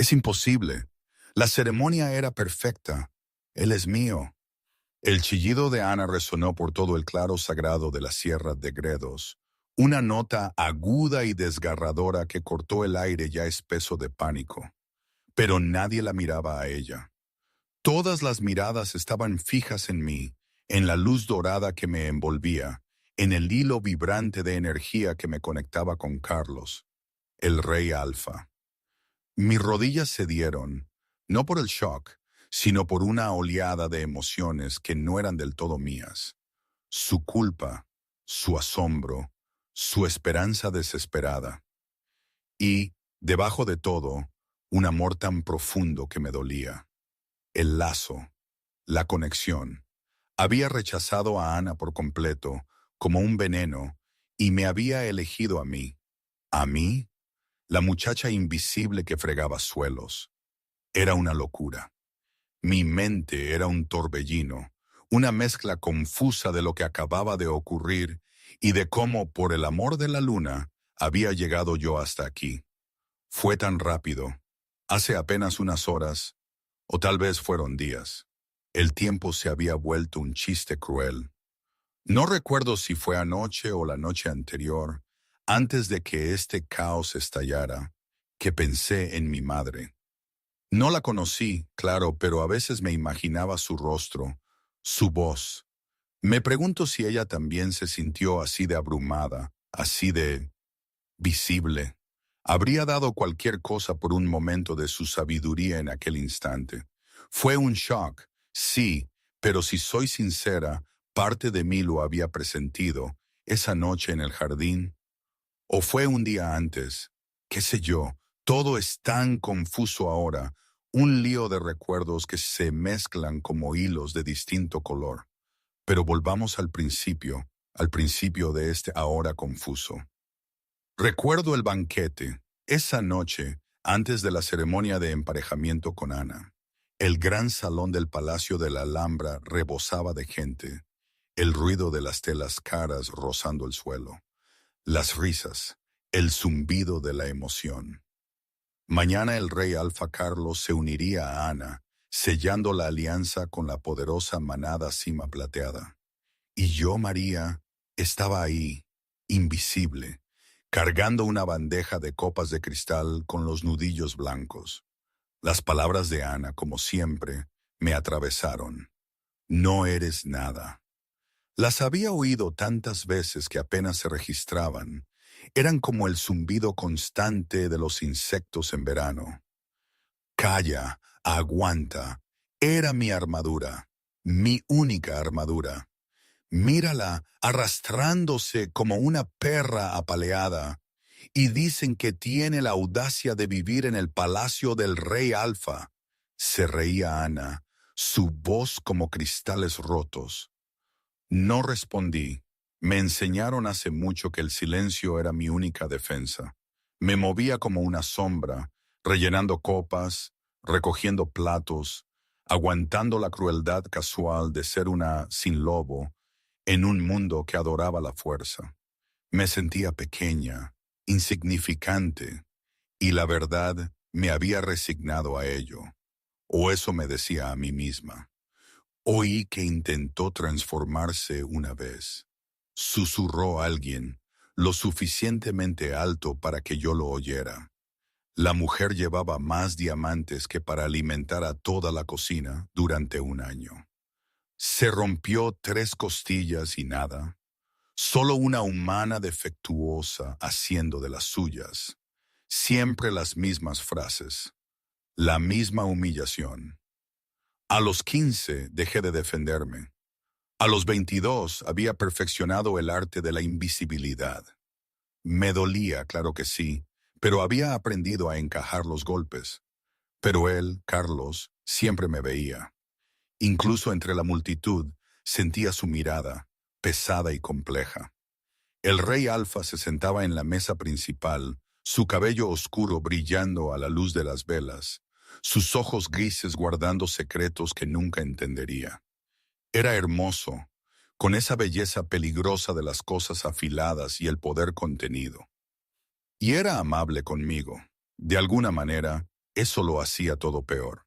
Es imposible. La ceremonia era perfecta. Él es mío. El chillido de Ana resonó por todo el claro sagrado de la Sierra de Gredos, una nota aguda y desgarradora que cortó el aire ya espeso de pánico. Pero nadie la miraba a ella. Todas las miradas estaban fijas en mí, en la luz dorada que me envolvía, en el hilo vibrante de energía que me conectaba con Carlos, el rey Alfa. Mis rodillas cedieron, no por el shock, sino por una oleada de emociones que no eran del todo mías. Su culpa, su asombro, su esperanza desesperada. Y, debajo de todo, un amor tan profundo que me dolía. El lazo, la conexión. Había rechazado a Ana por completo, como un veneno, y me había elegido a mí. ¿A mí? La muchacha invisible que fregaba suelos. Era una locura. Mi mente era un torbellino, una mezcla confusa de lo que acababa de ocurrir y de cómo, por el amor de la luna, había llegado yo hasta aquí. Fue tan rápido. Hace apenas unas horas, o tal vez fueron días. El tiempo se había vuelto un chiste cruel. No recuerdo si fue anoche o la noche anterior, antes de que este caos estallara, que pensé en mi madre. No la conocí, claro, pero a veces me imaginaba su rostro, su voz. Me pregunto si ella también se sintió así de abrumada, así de visible. Habría dado cualquier cosa por un momento de su sabiduría en aquel instante. Fue un shock, sí, pero si soy sincera, parte de mí lo había presentido, esa noche en el jardín. O fue un día antes, qué sé yo, todo es tan confuso ahora, un lío de recuerdos que se mezclan como hilos de distinto color. Pero volvamos al principio de este ahora confuso. Recuerdo el banquete, esa noche, antes de la ceremonia de emparejamiento con Ana. El gran salón del Palacio de la Alhambra rebosaba de gente, el ruido de las telas caras rozando el suelo, las risas, el zumbido de la emoción. Mañana el rey Alfa Carlos se uniría a Ana, sellando la alianza con la poderosa manada Cima Plateada. Y yo, María, estaba ahí, invisible, cargando una bandeja de copas de cristal con los nudillos blancos. Las palabras de Ana, como siempre, me atravesaron. No eres nada. Las había oído tantas veces que apenas se registraban. Eran como el zumbido constante de los insectos en verano. Calla, aguanta. Era mi armadura, mi única armadura. Mírala arrastrándose como una perra apaleada, y dicen que tiene la audacia de vivir en el palacio del rey Alfa. Se reía Ana, su voz como cristales rotos. No respondí. Me enseñaron hace mucho que el silencio era mi única defensa. Me movía como una sombra, rellenando copas, recogiendo platos, aguantando la crueldad casual de ser una sin lobo, en un mundo que adoraba la fuerza. Me sentía pequeña, insignificante, y la verdad me había resignado a ello, o eso me decía a mí misma. Oí que intentó transformarse una vez. Susurró alguien, lo suficientemente alto para que yo lo oyera. La mujer llevaba más diamantes que para alimentar a toda la cocina durante un año. Se rompió 3 costillas y nada. Solo una humana defectuosa haciendo de las suyas. Siempre las mismas frases. La misma humillación. A los 15 dejé de defenderme. A los 22 había perfeccionado el arte de la invisibilidad. Me dolía, claro que sí, pero había aprendido a encajar los golpes. Pero él, Carlos, siempre me veía. Incluso entre la multitud, sentía su mirada, pesada y compleja. El rey Alfa se sentaba en la mesa principal, su cabello oscuro brillando a la luz de las velas, sus ojos grises guardando secretos que nunca entendería. Era hermoso, con esa belleza peligrosa de las cosas afiladas y el poder contenido. Y era amable conmigo. De alguna manera, Eso lo hacía todo peor.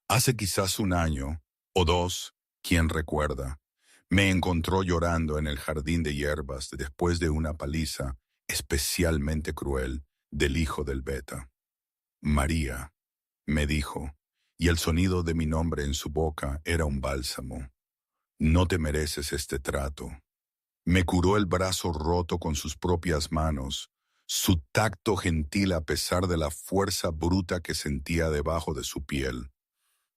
Hace quizás un año o dos, quién recuerda, me encontró llorando en el jardín de hierbas después de una paliza especialmente cruel del hijo del Beta. María, me dijo, y el sonido de mi nombre en su boca era un bálsamo. No te mereces este trato. Me curó el brazo roto con sus propias manos, su tacto gentil a pesar de la fuerza bruta que sentía debajo de su piel.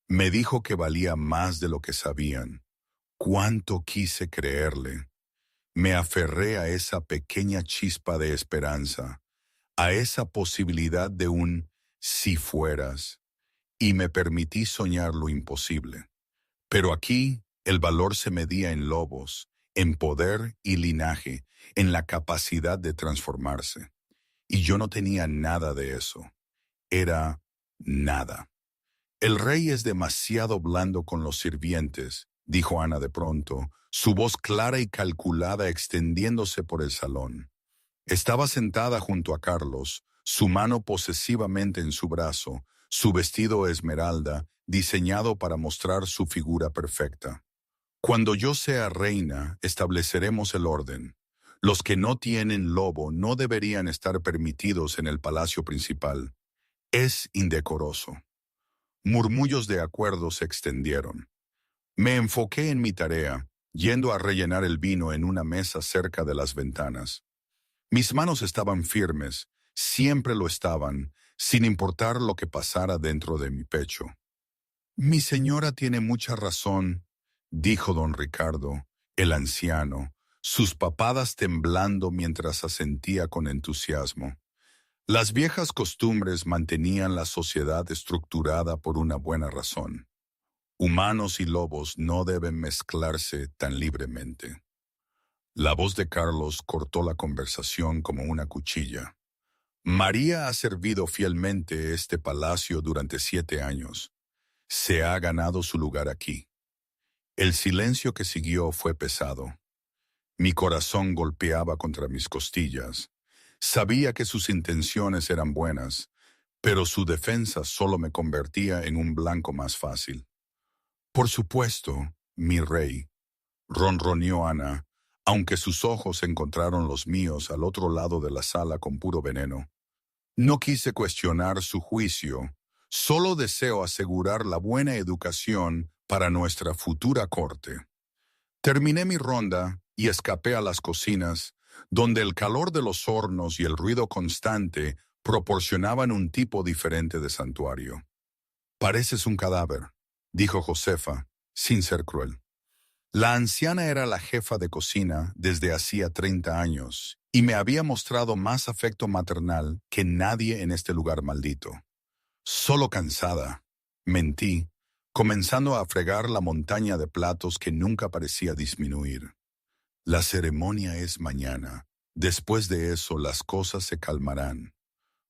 Me dijo que valía más de lo que sabían. Cuánto quise creerle. Me aferré a esa pequeña chispa de esperanza, a esa posibilidad de un si fueras, y me permití soñar lo imposible. Pero aquí el valor se medía en lobos, en poder y linaje, en la capacidad de transformarse. Y yo no tenía nada de eso. Era nada. El rey es demasiado blando con los sirvientes, dijo Ana de pronto, su voz clara y calculada extendiéndose por el salón. Estaba sentada junto a Carlos, su mano posesivamente en su brazo, su vestido esmeralda, diseñado para mostrar su figura perfecta. Cuando yo sea reina, estableceremos el orden. Los que no tienen lobo no deberían estar permitidos en el palacio principal. Es indecoroso. Murmullos de acuerdo se extendieron. Me enfoqué en mi tarea, yendo a rellenar el vino en una mesa cerca de las ventanas. Mis manos estaban firmes, siempre lo estaban, sin importar lo que pasara dentro de mi pecho. Mi señora tiene mucha razón, dijo don Ricardo, el anciano, sus papadas temblando mientras asentía con entusiasmo. Las viejas costumbres mantenían la sociedad estructurada por una buena razón. Humanos y lobos no deben mezclarse tan libremente. La voz de Carlos cortó la conversación como una cuchilla. María ha servido fielmente este palacio durante 7 años. Se ha ganado su lugar aquí. El silencio que siguió fue pesado. Mi corazón golpeaba contra mis costillas. Sabía que sus intenciones eran buenas, pero su defensa solo me convertía en un blanco más fácil. Por supuesto, mi rey, ronroneó Ana, aunque sus ojos encontraron los míos al otro lado de la sala con puro veneno. No quise cuestionar su juicio, solo deseo asegurar la buena educación para nuestra futura corte. Terminé mi ronda y escapé a las cocinas, donde el calor de los hornos y el ruido constante proporcionaban un tipo diferente de santuario. Pareces un cadáver, dijo Josefa, sin ser cruel. La anciana era la jefa de cocina desde hacía 30 años y me había mostrado más afecto maternal que nadie en este lugar maldito. Solo cansada, mentí, comenzando a fregar la montaña de platos que nunca parecía disminuir. La ceremonia es mañana. Después de eso las cosas se calmarán.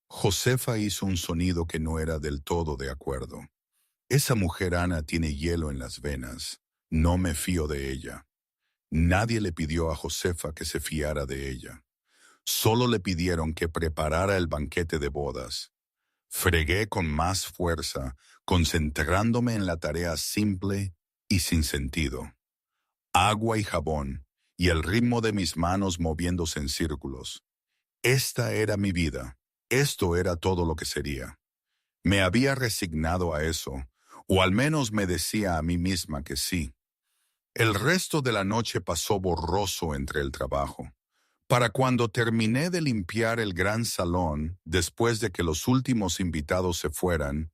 Josefa hizo un sonido que no era del todo de acuerdo. Esa mujer Ana tiene hielo en las venas. No me fío de ella. Nadie le pidió a Josefa que se fiara de ella. Solo le pidieron que preparara el banquete de bodas. Fregué con más fuerza, concentrándome en la tarea simple y sin sentido. Agua y jabón, y el ritmo de mis manos moviéndose en círculos. Esta era mi vida. Esto era todo lo que sería. Me había resignado a eso, o al menos me decía a mí misma que sí. El resto de la noche pasó borroso entre el trabajo. Para cuando terminé de limpiar el gran salón, después de que los últimos invitados se fueran,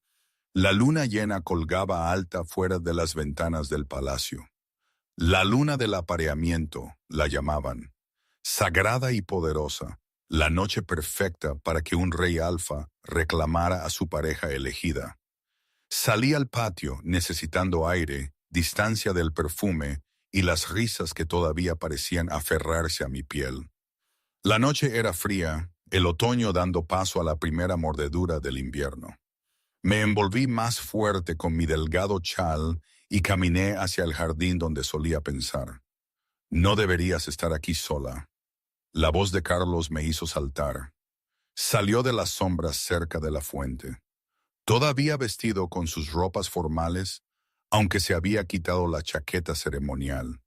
la luna llena colgaba alta fuera de las ventanas del palacio. La luna del apareamiento, la llamaban. Sagrada y poderosa, la noche perfecta para que un rey alfa reclamara a su pareja elegida. Salí al patio necesitando aire, distancia del perfume y las risas que todavía parecían aferrarse a mi piel. La noche era fría, el otoño dando paso a la primera mordedura del invierno. Me envolví más fuerte con mi delgado chal y caminé hacia el jardín donde solía pensar. No deberías estar aquí sola. La voz de Carlos me hizo saltar. Salió de las sombras cerca de la fuente. Todavía vestido con sus ropas formales, aunque se había quitado la chaqueta ceremonial.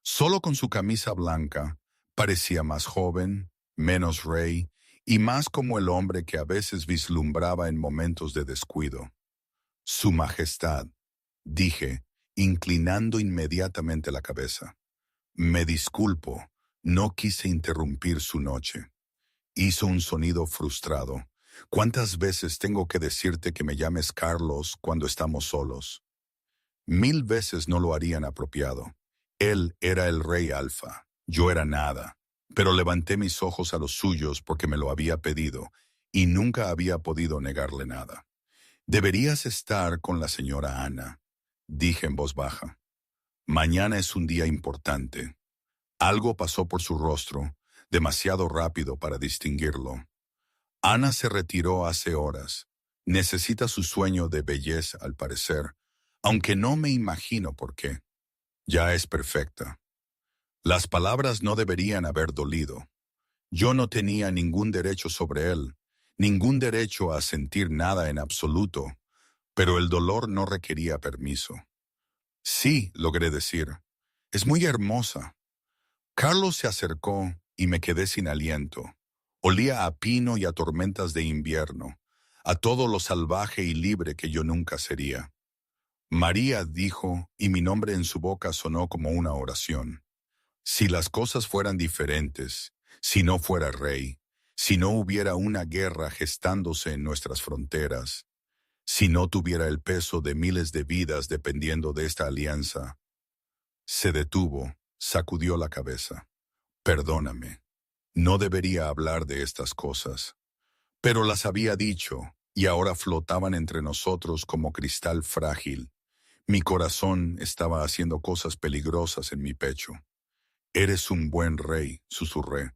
Solo con su camisa blanca, parecía más joven, menos rey, y más como el hombre que a veces vislumbraba en momentos de descuido. Su Majestad, dije, inclinando inmediatamente la cabeza. Me disculpo, no quise interrumpir su noche. Hizo un sonido frustrado. ¿Cuántas veces tengo que decirte que me llames Carlos cuando estamos solos? 1000 veces no lo harían apropiado. Él era el rey Alfa, yo era nada. Pero levanté mis ojos a los suyos porque me lo había pedido y nunca había podido negarle nada. Deberías estar con la señora Ana, dije en voz baja. Mañana es un día importante. Algo pasó por su rostro, demasiado rápido para distinguirlo. Ana se retiró hace horas. Necesita su sueño de belleza, al parecer, aunque no me imagino por qué. Ya es perfecta. Las palabras no deberían haber dolido. Yo no tenía ningún derecho sobre él, ningún derecho a sentir nada en absoluto, pero el dolor no requería permiso. Sí, logré decir. Es muy hermosa. Carlos se acercó y me quedé sin aliento. Olía a pino y a tormentas de invierno, a todo lo salvaje y libre que yo nunca sería. María dijo, y mi nombre en su boca sonó como una oración. Si las cosas fueran diferentes, si no fuera rey, si no hubiera una guerra gestándose en nuestras fronteras, si no tuviera el peso de miles de vidas dependiendo de esta alianza. Se detuvo, sacudió la cabeza. Perdóname, no debería hablar de estas cosas. Pero las había dicho, y ahora flotaban entre nosotros como cristal frágil. Mi corazón estaba haciendo cosas peligrosas en mi pecho. Eres un buen rey, susurré.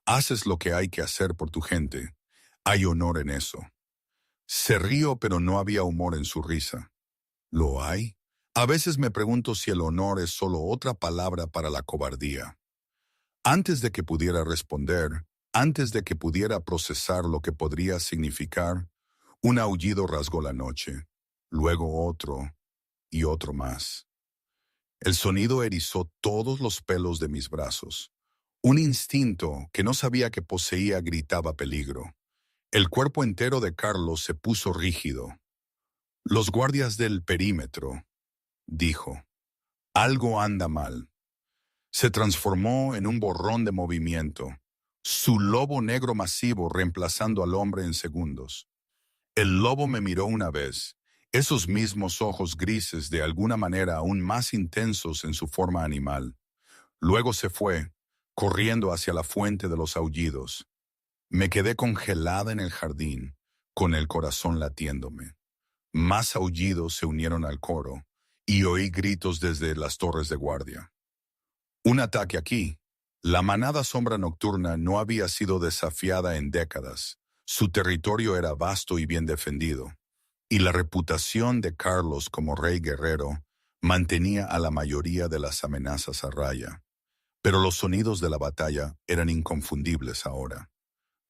Haces lo que hay que hacer por tu gente. Hay honor en eso. Se rió, pero no había humor en su risa. ¿Lo hay? A veces me pregunto si el honor es solo otra palabra para la cobardía. Antes de que pudiera responder, antes de que pudiera procesar lo que podría significar, un aullido rasgó la noche, luego otro y otro más. El sonido erizó todos los pelos de mis brazos. Un instinto que no sabía que poseía gritaba peligro. El cuerpo entero de Carlos se puso rígido. Los guardias del perímetro, dijo. Algo anda mal. Se transformó en un borrón de movimiento, su lobo negro masivo reemplazando al hombre en segundos. El lobo me miró una vez, esos mismos ojos grises de alguna manera aún más intensos en su forma animal. Luego se fue, corriendo hacia la fuente de los aullidos. Me quedé congelada en el jardín, con el corazón latiéndome. Más aullidos se unieron al coro, y oí gritos desde las torres de guardia. Un ataque aquí. La manada sombra nocturna no había sido desafiada en décadas. Su territorio era vasto y bien defendido, y la reputación de Carlos como rey guerrero mantenía a la mayoría de las amenazas a raya. Pero los sonidos de la batalla eran inconfundibles ahora.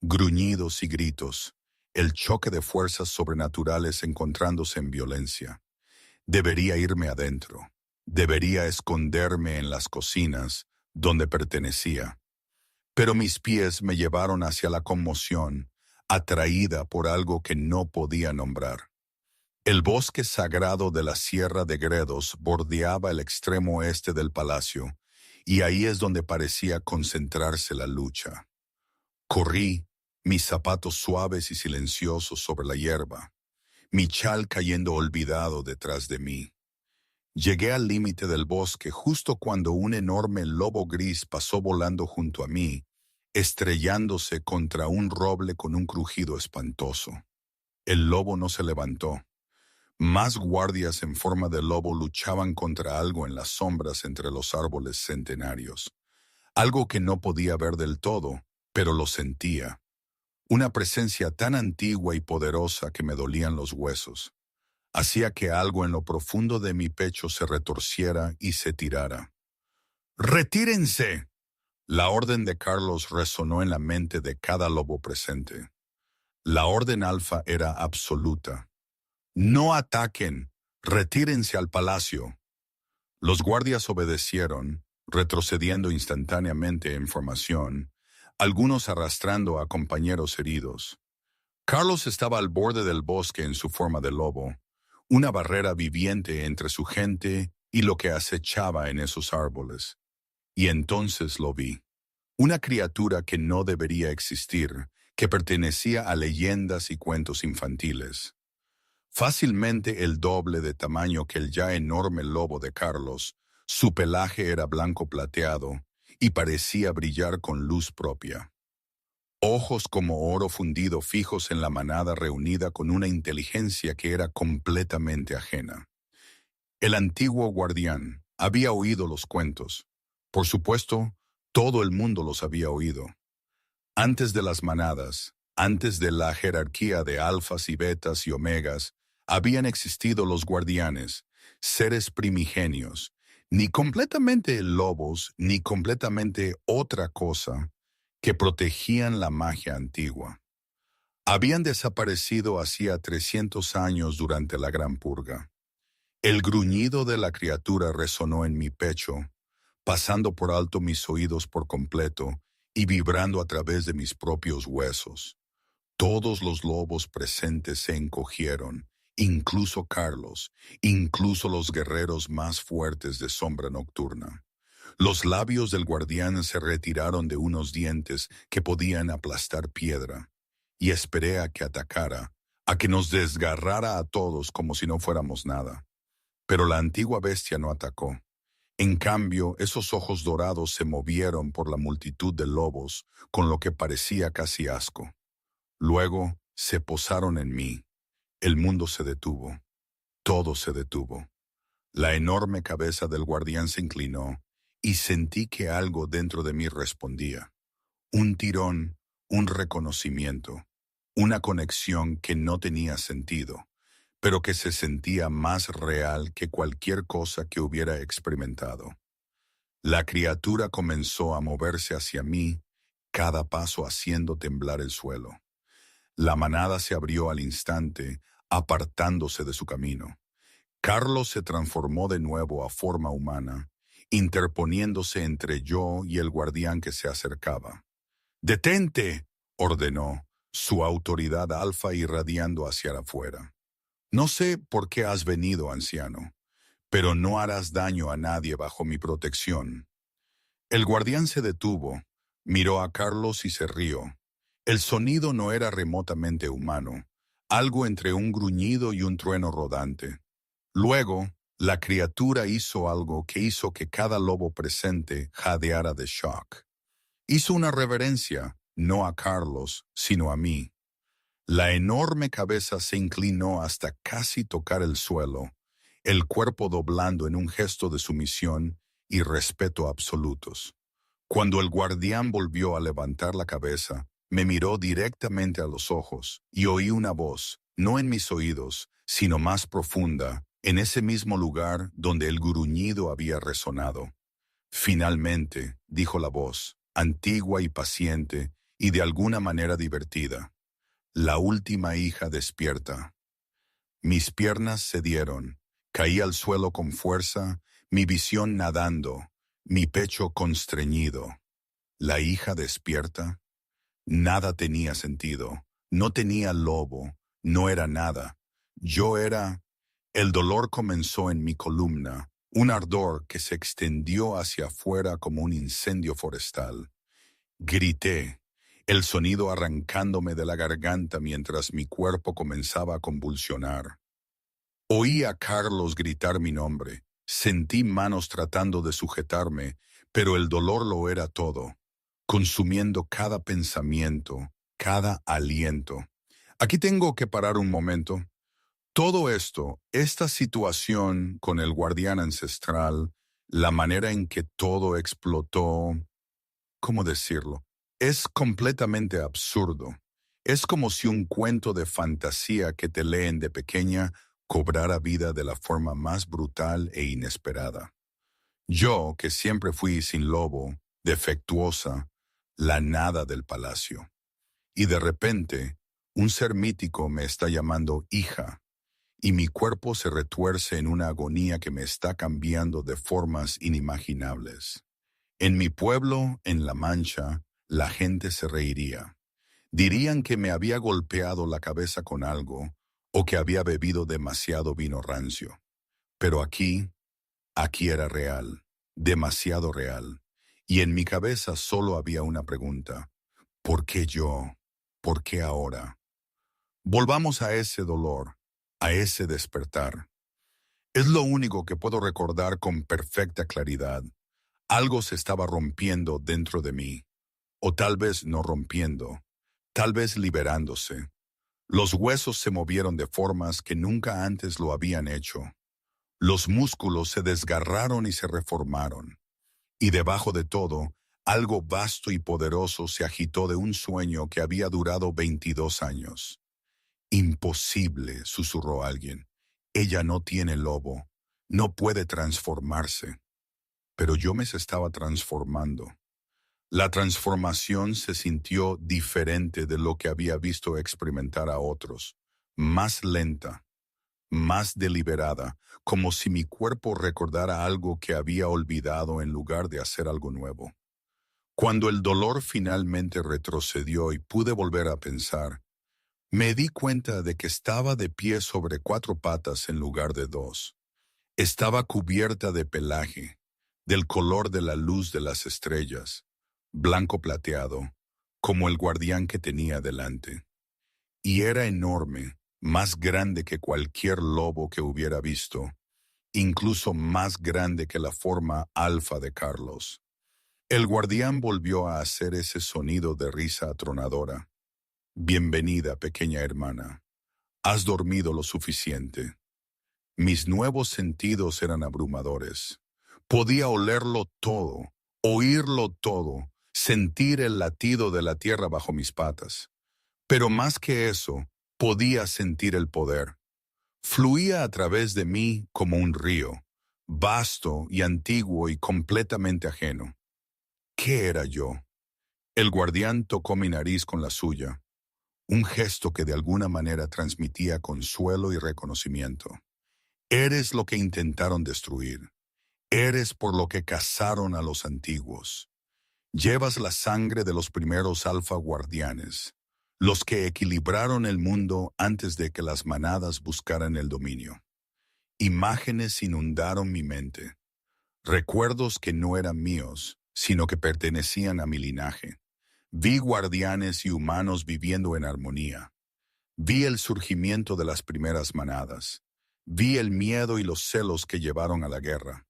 Gruñidos y gritos, el choque de fuerzas sobrenaturales encontrándose en violencia. Debería irme adentro. Debería esconderme en las cocinas, donde pertenecía. Pero mis pies me llevaron hacia la conmoción, atraída por algo que no podía nombrar. El bosque sagrado de la Sierra de Gredos bordeaba el extremo oeste del palacio, y ahí es donde parecía concentrarse la lucha. Corrí, mis zapatos suaves y silenciosos sobre la hierba, mi chal cayendo olvidado detrás de mí. Llegué al límite del bosque justo cuando un enorme lobo gris pasó volando junto a mí, estrellándose contra un roble con un crujido espantoso. El lobo no se levantó. Más guardias en forma de lobo luchaban contra algo en las sombras entre los árboles centenarios. Algo que no podía ver del todo, pero lo sentía. Una presencia tan antigua y poderosa que me dolían los huesos. Hacía que algo en lo profundo de mi pecho se retorciera y se tirara. ¡Retírense! La orden de Carlos resonó en la mente de cada lobo presente. La orden alfa era absoluta. No ataquen, retírense al palacio. Los guardias obedecieron, retrocediendo instantáneamente en formación, algunos arrastrando a compañeros heridos. Carlos estaba al borde del bosque en su forma de lobo, una barrera viviente entre su gente y lo que acechaba en esos árboles. Y entonces lo vi. Una criatura que no debería existir, que pertenecía a leyendas y cuentos infantiles. Fácilmente el doble de tamaño que el ya enorme lobo de Carlos, su pelaje era blanco plateado y parecía brillar con luz propia. Ojos como oro fundido fijos en la manada reunida con una inteligencia que era completamente ajena. El antiguo guardián había oído los cuentos. Por supuesto, todo el mundo los había oído. Antes de las manadas, antes de la jerarquía de alfas y betas y omegas, habían existido los guardianes, seres primigenios, ni completamente lobos, ni completamente otra cosa, que protegían la magia antigua. Habían desaparecido hacía 300 años durante la Gran Purga. El gruñido de la criatura resonó en mi pecho, pasando por alto mis oídos por completo y vibrando a través de mis propios huesos. Todos los lobos presentes se encogieron, incluso Carlos, incluso los guerreros más fuertes de Sombra Nocturna. Los labios del guardián se retiraron de unos dientes que podían aplastar piedra, y esperé a que atacara, a que nos desgarrara a todos como si no fuéramos nada. Pero la antigua bestia no atacó. En cambio, esos ojos dorados se movieron por la multitud de lobos, con lo que parecía casi asco. Luego se posaron en mí. El mundo se detuvo. Todo se detuvo. La enorme cabeza del guardián se inclinó y sentí que algo dentro de mí respondía. Un tirón, un reconocimiento, una conexión que no tenía sentido, pero que se sentía más real que cualquier cosa que hubiera experimentado. La criatura comenzó a moverse hacia mí, cada paso haciendo temblar el suelo. La manada se abrió al instante, apartándose de su camino. Carlos se transformó de nuevo a forma humana, interponiéndose entre yo y el guardián que se acercaba. «¡Detente!», ordenó, su autoridad alfa irradiando hacia afuera. «No sé por qué has venido, anciano, pero no harás daño a nadie bajo mi protección». El guardián se detuvo, miró a Carlos y se rió. El sonido no era remotamente humano, algo entre un gruñido y un trueno rodante. Luego, la criatura hizo algo que hizo que cada lobo presente jadeara de shock. Hizo una reverencia, no a Carlos, sino a mí. La enorme cabeza se inclinó hasta casi tocar el suelo, el cuerpo doblando en un gesto de sumisión y respeto absolutos. Cuando el guardián volvió a levantar la cabeza, me miró directamente a los ojos y oí una voz, no en mis oídos, sino más profunda, en ese mismo lugar donde el gruñido había resonado. «Finalmente», dijo la voz, antigua y paciente, y de alguna manera divertida. «La última hija despierta». Mis piernas cedieron, caí al suelo con fuerza, mi visión nadando, mi pecho constreñido. ¿La hija despierta? Nada tenía sentido, no tenía lobo, no era nada. Yo era... El dolor comenzó en mi columna, un ardor que se extendió hacia afuera como un incendio forestal. Grité, el sonido arrancándome de la garganta mientras mi cuerpo comenzaba a convulsionar. Oí a Carlos gritar mi nombre, sentí manos tratando de sujetarme, pero el dolor lo era todo, consumiendo cada pensamiento, cada aliento. Aquí tengo que parar un momento. Todo esto, esta situación con el guardián ancestral, la manera en que todo explotó, ¿cómo decirlo? Es completamente absurdo. Es como si un cuento de fantasía que te leen de pequeña cobrara vida de la forma más brutal e inesperada. Yo, que siempre fui sin lobo, defectuosa, la nada del palacio. Y de repente, un ser mítico me está llamando hija. y mi cuerpo se retuerce en una agonía que me está cambiando de formas inimaginables. En mi pueblo, en La Mancha, la gente se reiría. Dirían que me había golpeado la cabeza con algo o que había bebido demasiado vino rancio. Pero aquí era real, demasiado real. Y en mi cabeza solo había una pregunta. ¿Por qué yo? ¿Por qué ahora? Volvamos a ese dolor, a ese despertar. Es lo único que puedo recordar con perfecta claridad. Algo se estaba rompiendo dentro de mí, o tal vez no rompiendo, tal vez liberándose. Los huesos se movieron de formas que nunca antes lo habían hecho. Los músculos se desgarraron y se reformaron. Y debajo de todo, algo vasto y poderoso se agitó de un sueño que había durado 22 años. Imposible, susurró alguien. Ella no tiene lobo, no puede transformarse. Pero yo me estaba transformando. La transformación se sintió diferente de lo que había visto experimentar a otros, más lenta, más deliberada, como si mi cuerpo recordara algo que había olvidado en lugar de hacer algo nuevo. Cuando el dolor finalmente retrocedió y pude volver a pensar, me di cuenta de que estaba de pie sobre 4 patas en lugar de 2. Estaba cubierta de pelaje, del color de la luz de las estrellas, blanco plateado, como el guardián que tenía delante. Y era enorme, más grande que cualquier lobo que hubiera visto, incluso más grande que la forma alfa de Carlos. El guardián volvió a hacer ese sonido de risa atronadora. Bienvenida, pequeña hermana. Has dormido lo suficiente. Mis nuevos sentidos eran abrumadores. Podía olerlo todo, oírlo todo, sentir el latido de la tierra bajo mis patas. Pero más que eso, podía sentir el poder. Fluía a través de mí como un río, vasto y antiguo y completamente ajeno. ¿Qué era yo? El guardián tocó mi nariz con la suya, un gesto que de alguna manera transmitía consuelo y reconocimiento. Eres lo que intentaron destruir. Eres por lo que cazaron a los antiguos. Llevas la sangre de los primeros alfa guardianes, los que equilibraron el mundo antes de que las manadas buscaran el dominio. Imágenes inundaron mi mente, recuerdos que no eran míos, sino que pertenecían a mi linaje. Vi guardianes y humanos viviendo en armonía. Vi el surgimiento de las primeras manadas. Vi el miedo y los celos que llevaron a la guerra.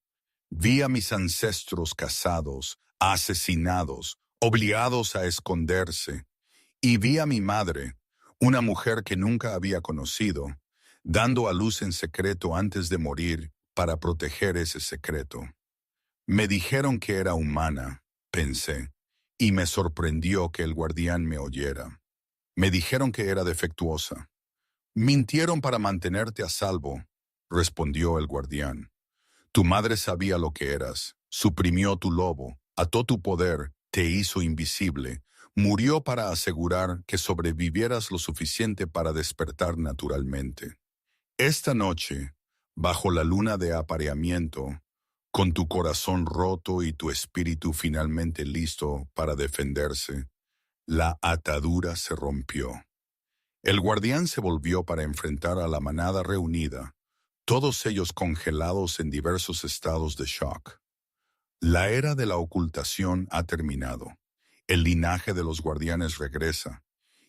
Vi a mis ancestros cazados, asesinados, obligados a esconderse. Y vi a mi madre, una mujer que nunca había conocido, dando a luz en secreto antes de morir para proteger ese secreto. Me dijeron que era humana, pensé, y me sorprendió que el guardián me oyera. Me dijeron que era defectuosa. Mintieron para mantenerte a salvo, respondió el guardián. Tu madre sabía lo que eras, suprimió tu lobo, ató tu poder, te hizo invisible, murió para asegurar que sobrevivieras lo suficiente para despertar naturalmente. Esta noche, bajo la luna de apareamiento, con tu corazón roto y tu espíritu finalmente listo para defenderse, la atadura se rompió. El guardián se volvió para enfrentar a la manada reunida, todos ellos congelados en diversos estados de shock. La era de la ocultación ha terminado. El linaje de los guardianes regresa,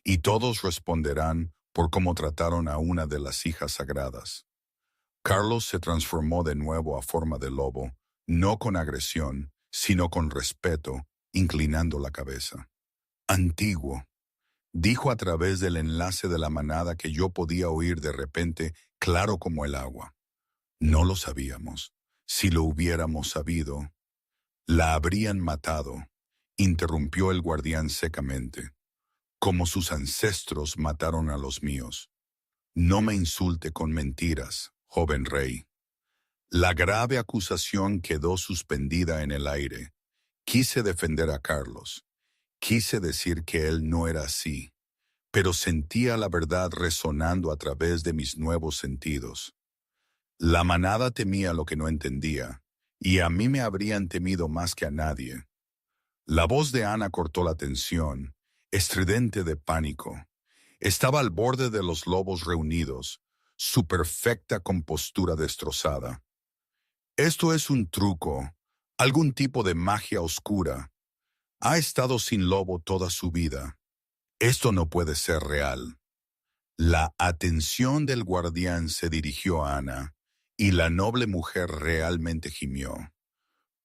y todos responderán por cómo trataron a una de las hijas sagradas. Carlos se transformó de nuevo a forma de lobo, no con agresión, sino con respeto, inclinando la cabeza. Antiguo, dijo a través del enlace de la manada que yo podía oír de repente, claro como el agua. No lo sabíamos. Si lo hubiéramos sabido, la habrían matado, interrumpió el guardián secamente, como sus ancestros mataron a los míos. No me insulte con mentiras, joven rey. La grave acusación quedó suspendida en el aire. Quise defender a Carlos. Quise decir que él no era así. pero sentía la verdad resonando a través de mis nuevos sentidos. La manada temía lo que no entendía, y a mí me habrían temido más que a nadie. La voz de Ana cortó la tensión, estridente de pánico. Estaba al borde de los lobos reunidos, su perfecta compostura destrozada. Esto es un truco, algún tipo de magia oscura. Ha estado sin lobo toda su vida. Esto no puede ser real. La atención del guardián se dirigió a Ana, y la noble mujer realmente gimió.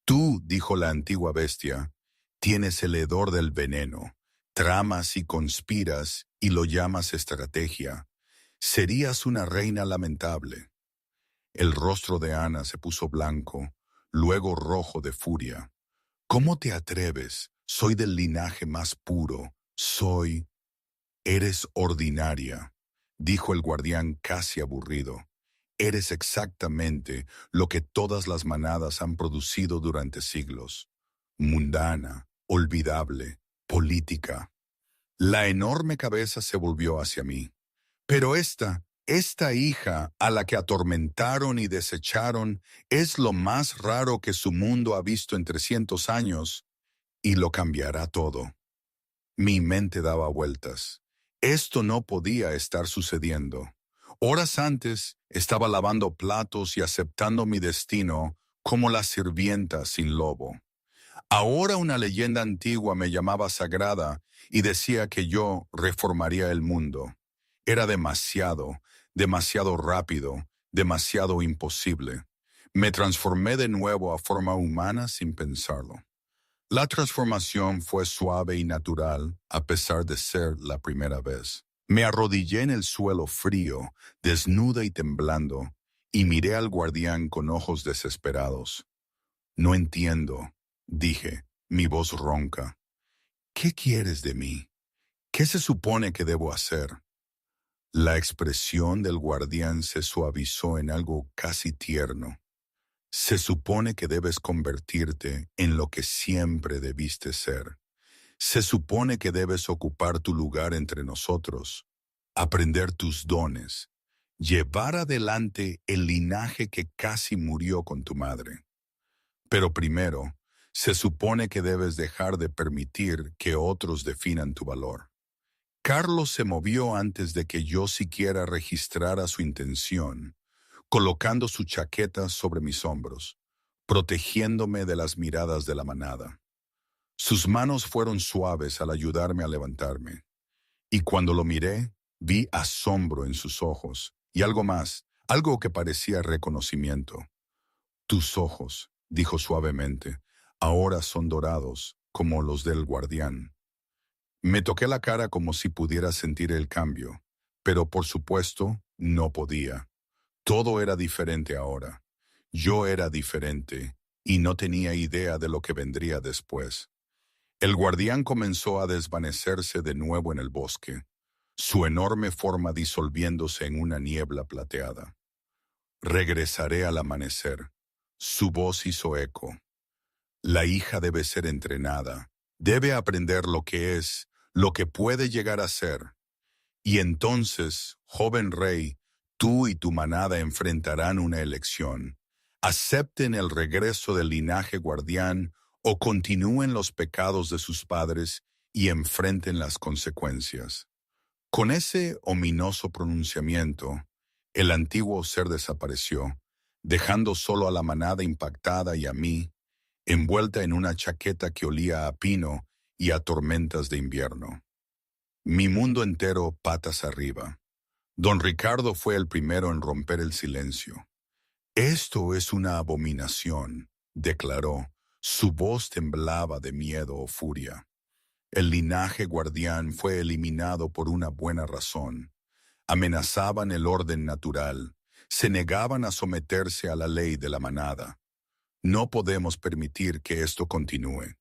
Tú, dijo la antigua bestia, tienes el hedor del veneno, tramas y conspiras y lo llamas estrategia. Serías una reina lamentable. El rostro de Ana se puso blanco, luego rojo de furia. ¿Cómo te atreves? Soy del linaje más puro. Eres ordinaria, dijo el guardián casi aburrido. Eres exactamente lo que todas las manadas han producido durante siglos. Mundana, olvidable, política. La enorme cabeza se volvió hacia mí. Pero esta hija a la que atormentaron y desecharon es lo más raro que su mundo ha visto en 300 años y lo cambiará todo. Mi mente daba vueltas. Esto no podía estar sucediendo. Horas antes estaba lavando platos y aceptando mi destino como la sirvienta sin lobo. Ahora una leyenda antigua me llamaba sagrada y decía que yo reformaría el mundo. Era demasiado rápido, demasiado imposible. Me transformé de nuevo a forma humana sin pensarlo. La transformación fue suave y natural, a pesar de ser la primera vez. Me arrodillé en el suelo frío, desnuda y temblando, y miré al guardián con ojos desesperados. No entiendo, dije, mi voz ronca. ¿Qué quieres de mí? ¿Qué se supone que debo hacer? La expresión del guardián se suavizó en algo casi tierno. Se supone que debes convertirte en lo que siempre debiste ser. Se supone que debes ocupar tu lugar entre nosotros, aprender tus dones, llevar adelante el linaje que casi murió con tu madre. Pero primero, se supone que debes dejar de permitir que otros definan tu valor. Carlos se movió antes de que yo siquiera registrara su intención, colocando su chaqueta sobre mis hombros, protegiéndome de las miradas de la manada. Sus manos fueron suaves al ayudarme a levantarme, y cuando lo miré, vi asombro en sus ojos, y algo más, algo que parecía reconocimiento. Tus ojos, dijo suavemente, ahora son dorados, como los del guardián. Me toqué la cara como si pudiera sentir el cambio, pero por supuesto no podía. Todo era diferente ahora. Yo era diferente, y no tenía idea de lo que vendría después. El guardián comenzó a desvanecerse de nuevo en el bosque, su enorme forma disolviéndose en una niebla plateada. Regresaré al amanecer. Su voz hizo eco. La hija debe ser entrenada, debe aprender lo que es, lo que puede llegar a ser. Y entonces, joven rey, tú y tu manada enfrentarán una elección. Acepten el regreso del linaje guardián o continúen los pecados de sus padres y enfrenten las consecuencias. Con ese ominoso pronunciamiento, el antiguo ser desapareció, dejando solo a la manada impactada y a mí, envuelta en una chaqueta que olía a pino y a tormentas de invierno. Mi mundo entero patas arriba. Don Ricardo fue el primero en romper el silencio. Esto es una abominación, declaró. Su voz temblaba de miedo o furia. El linaje guardián fue eliminado por una buena razón. Amenazaban el orden natural, se negaban a someterse a la ley de la manada. No podemos permitir que esto continúe.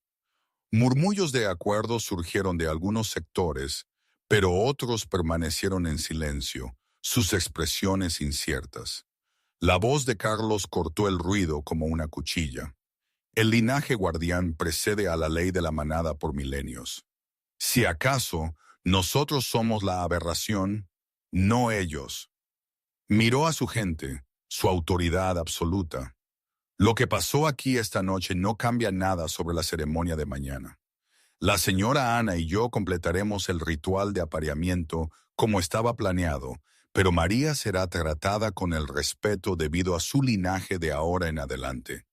Murmullos de acuerdo surgieron de algunos sectores, pero otros permanecieron en silencio, sus expresiones inciertas. La voz de Carlos cortó el ruido como una cuchilla. El linaje guardián precede a la ley de la manada por milenios. Si acaso, Nosotros somos la aberración, no ellos. Miró a su gente, su autoridad absoluta. Lo que pasó aquí esta noche no cambia nada sobre la ceremonia de mañana. La señora Ana y yo completaremos el ritual de apareamiento como estaba planeado, pero María será tratada con el respeto debido a su linaje de ahora en adelante.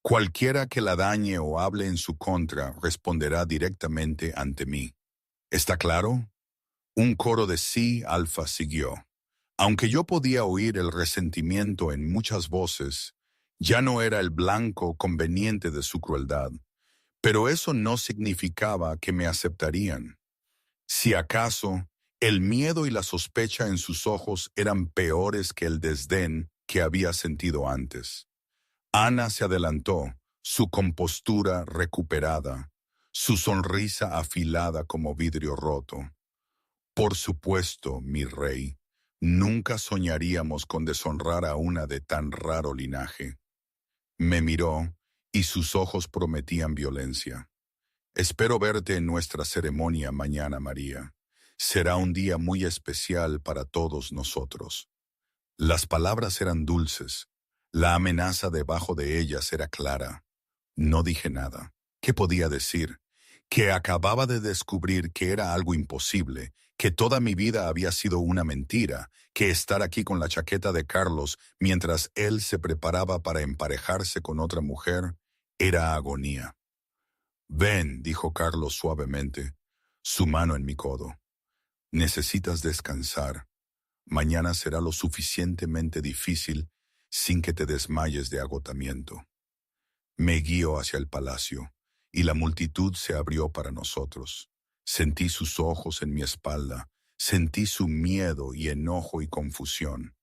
Cualquiera que la dañe o hable en su contra responderá directamente ante mí. ¿Está claro? Un coro de sí alfa siguió. Aunque yo podía oír el resentimiento en muchas voces, ya no era el blanco conveniente de su crueldad. Pero eso no significaba que me aceptarían. Si acaso, el miedo y la sospecha en sus ojos eran peores que el desdén que había sentido antes. Ana se adelantó, su compostura recuperada, su sonrisa afilada como vidrio roto. Por supuesto, mi rey, nunca soñaríamos con deshonrar a una de tan raro linaje. Me miró, y sus ojos prometían violencia. Espero verte en nuestra ceremonia mañana, María. Será un día muy especial para todos nosotros. Las palabras eran dulces. La amenaza debajo de ellas era clara. No dije nada. ¿Qué podía decir? Que acababa de descubrir que era algo imposible, que toda mi vida había sido una mentira, que estar aquí con la chaqueta de Carlos mientras él se preparaba para emparejarse con otra mujer era agonía. Ven, dijo Carlos suavemente, su mano en mi codo. Necesitas descansar. Mañana será lo suficientemente difícil sin que te desmayes de agotamiento. Me guío hacia el palacio, y la multitud se abrió para nosotros. Sentí sus ojos en mi espalda, sentí su miedo y enojo y confusión.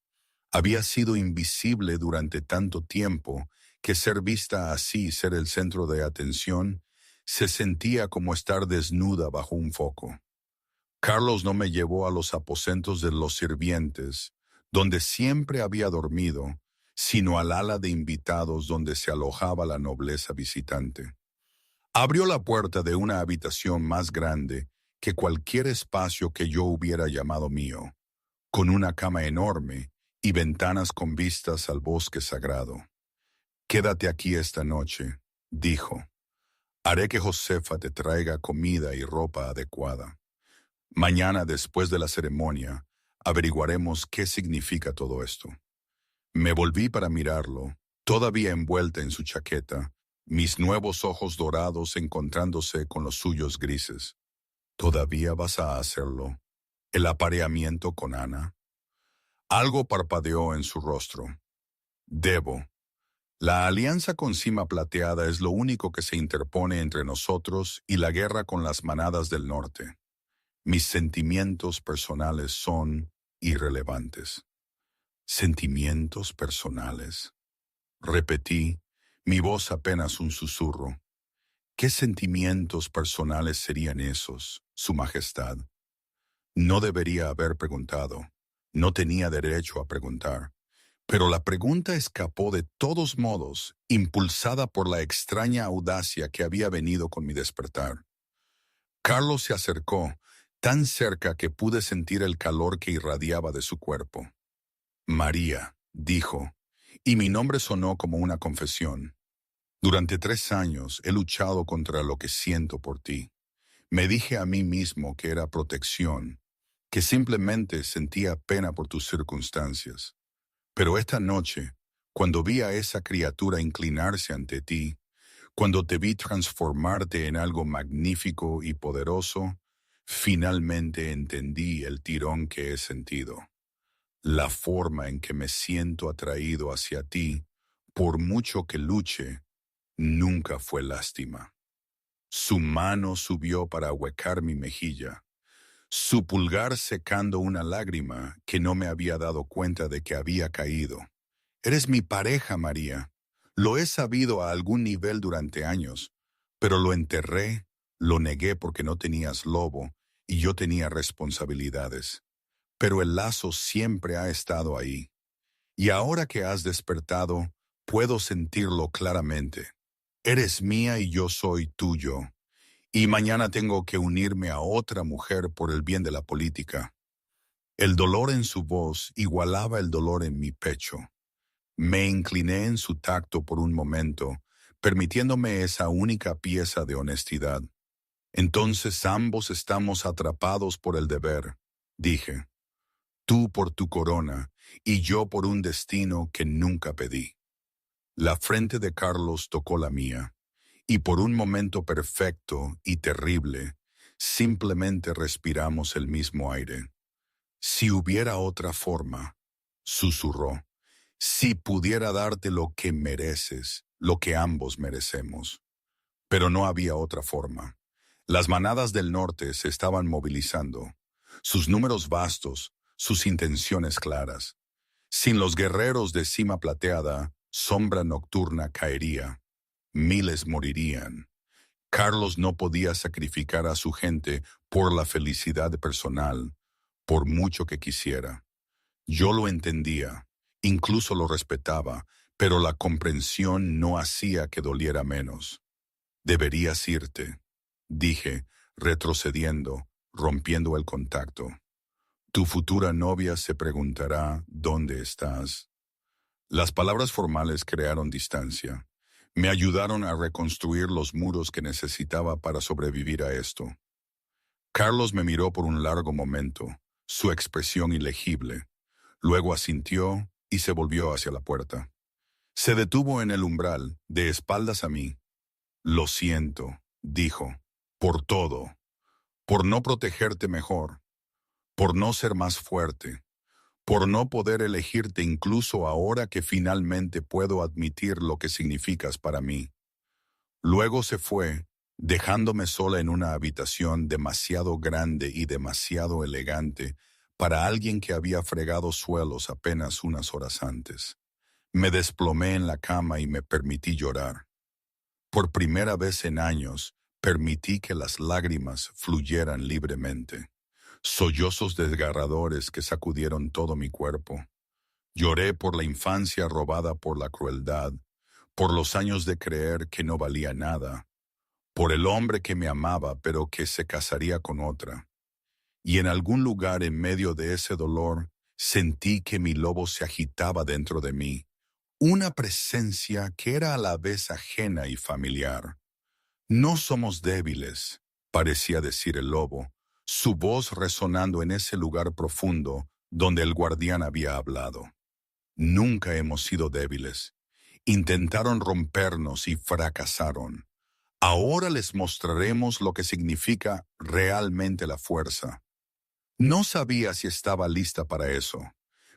Había sido invisible durante tanto tiempo que ser vista así, ser el centro de atención, se sentía como estar desnuda bajo un foco. Carlos no me llevó a los aposentos de los sirvientes, donde siempre había dormido, sino al ala de invitados donde se alojaba la nobleza visitante. Abrió la puerta de una habitación más grande que cualquier espacio que yo hubiera llamado mío, con una cama enorme y ventanas con vistas al bosque sagrado. Quédate aquí esta noche, dijo. Haré que Josefa te traiga comida y ropa adecuada. Mañana, después de la ceremonia, averiguaremos qué significa todo esto. Me volví para mirarlo, todavía envuelta en su chaqueta, mis nuevos ojos dorados encontrándose con los suyos grises. ¿Todavía vas a hacerlo? ¿El apareamiento con Ana? Algo parpadeó en su rostro. Debo. La alianza con Cima Plateada es lo único que se interpone entre nosotros y la guerra con las manadas del norte. Mis sentimientos personales son irrelevantes. ¿Sentimientos personales? Repetí, mi voz apenas un susurro. ¿Qué sentimientos personales serían esos, Su Majestad? No debería haber preguntado. No tenía derecho a preguntar. Pero la pregunta escapó de todos modos, impulsada por la extraña audacia que había venido con mi despertar. Carlos se acercó, tan cerca que pude sentir el calor que irradiaba de su cuerpo. María, dijo, y mi nombre sonó como una confesión. Durante 3 años he luchado contra lo que siento por ti. Me dije a mí mismo que era protección, que simplemente sentía pena por tus circunstancias. Pero esta noche, cuando vi a esa criatura inclinarse ante ti, cuando te vi transformarte en algo magnífico y poderoso, finalmente entendí el tirón que he sentido. La forma en que me siento atraído hacia ti, por mucho que luche, nunca fue lástima. Su mano subió para ahuecar mi mejilla, su pulgar secando una lágrima que no me había dado cuenta de que había caído. Eres mi pareja, María. Lo he sabido a algún nivel durante años, pero lo enterré, lo negué porque no tenías lobo y yo tenía responsabilidades. Pero el lazo siempre ha estado ahí. Y ahora que has despertado, puedo sentirlo claramente. Eres mía y yo soy tuyo. Y mañana tengo que unirme a otra mujer por el bien de la política. El dolor en su voz igualaba el dolor en mi pecho. Me incliné en su tacto por un momento, permitiéndome esa única pieza de honestidad. Entonces ambos estamos atrapados por el deber, dije. Tú por tu corona y yo por un destino que nunca pedí. La frente de Carlos tocó la mía, y por un momento perfecto y terrible, simplemente respiramos el mismo aire. Si hubiera otra forma, susurró, si pudiera darte lo que mereces, lo que ambos merecemos. Pero no había otra forma. Las manadas del norte se estaban movilizando, sus números vastos, sus intenciones claras. Sin los guerreros de cima plateada, sombra nocturna caería. Miles morirían. Carlos no podía sacrificar a su gente por la felicidad personal, por mucho que quisiera. Yo lo entendía, incluso lo respetaba, pero la comprensión no hacía que doliera menos. Deberías irte, dije, retrocediendo, rompiendo el contacto. Tu futura novia se preguntará dónde estás. Las palabras formales crearon distancia. Me ayudaron a reconstruir los muros que necesitaba para sobrevivir a esto. Carlos me miró por un largo momento, su expresión ilegible. Luego asintió y se volvió hacia la puerta. Se detuvo en el umbral, de espaldas a mí. Lo siento, dijo, por todo, por no protegerte mejor, por no ser más fuerte, por no poder elegirte incluso ahora que finalmente puedo admitir lo que significas para mí. Luego se fue, dejándome sola en una habitación demasiado grande y demasiado elegante para alguien que había fregado suelos apenas unas horas antes. Me desplomé en la cama y me permití llorar. Por primera vez en años, permití que las lágrimas fluyeran libremente. Sollozos desgarradores que sacudieron todo mi cuerpo. Lloré por la infancia robada por la crueldad, por los años de creer que no valía nada, por el hombre que me amaba pero que se casaría con otra. Y en algún lugar en medio de ese dolor, sentí que mi lobo se agitaba dentro de mí, una presencia que era a la vez ajena y familiar. No somos débiles, parecía decir el lobo, su voz resonando en ese lugar profundo donde el guardián había hablado. Nunca hemos sido débiles. Intentaron rompernos y fracasaron. Ahora les mostraremos lo que significa realmente la fuerza. No sabía si estaba lista para eso,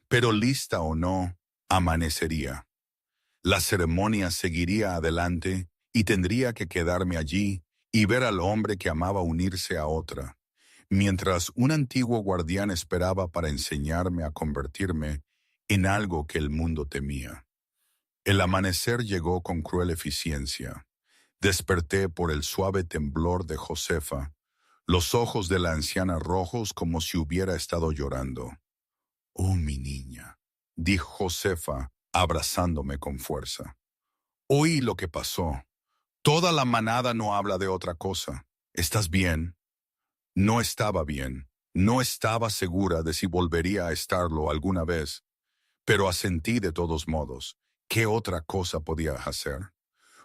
pero lista o no, amanecería. La ceremonia seguiría adelante y tendría que quedarme allí y ver al hombre que amaba unirse a otra, mientras un antiguo guardián esperaba para enseñarme a convertirme en algo que el mundo temía. El amanecer llegó con cruel eficiencia. Desperté por el suave temblor de Josefa, los ojos de la anciana rojos como si hubiera estado llorando. «Oh, mi niña», dijo Josefa, abrazándome con fuerza. Oí lo que pasó. Toda la manada no habla de otra cosa. ¿Estás bien? No estaba bien. No estaba segura de si volvería a estarlo alguna vez, pero asentí de todos modos. ¿Qué otra cosa podía hacer?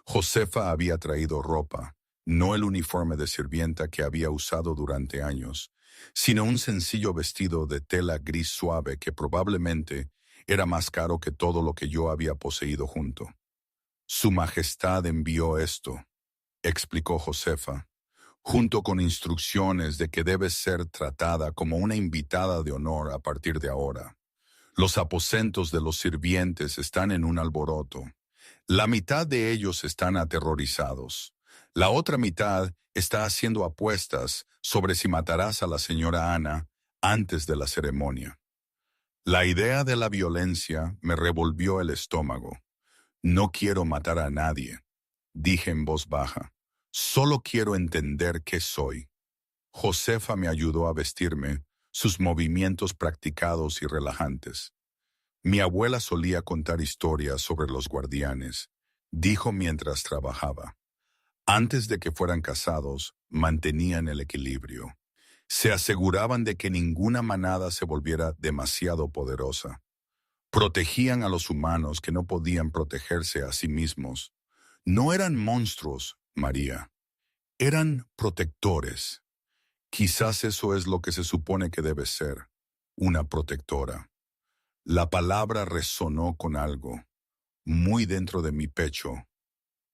Josefa había traído ropa, no el uniforme de sirvienta que había usado durante años, sino un sencillo vestido de tela gris suave que probablemente era más caro que todo lo que yo había poseído junto. Su Majestad envió esto, explicó Josefa, junto con instrucciones de que debes ser tratada como una invitada de honor a partir de ahora. Los aposentos de los sirvientes están en un alboroto. La mitad de ellos están aterrorizados. La otra mitad está haciendo apuestas sobre si matarás a la señora Ana antes de la ceremonia. La idea de la violencia me revolvió el estómago. No quiero matar a nadie, dije en voz baja. Solo quiero entender qué soy. Josefa me ayudó a vestirme, sus movimientos practicados y relajantes. Mi abuela solía contar historias sobre los guardianes, dijo mientras trabajaba. Antes de que fueran casados, mantenían el equilibrio. Se aseguraban de que ninguna manada se volviera demasiado poderosa. Protegían a los humanos que no podían protegerse a sí mismos. No eran monstruos, María. Eran protectores. Quizás eso es lo que se supone que debe ser, una protectora. La palabra resonó con algo, muy dentro de mi pecho.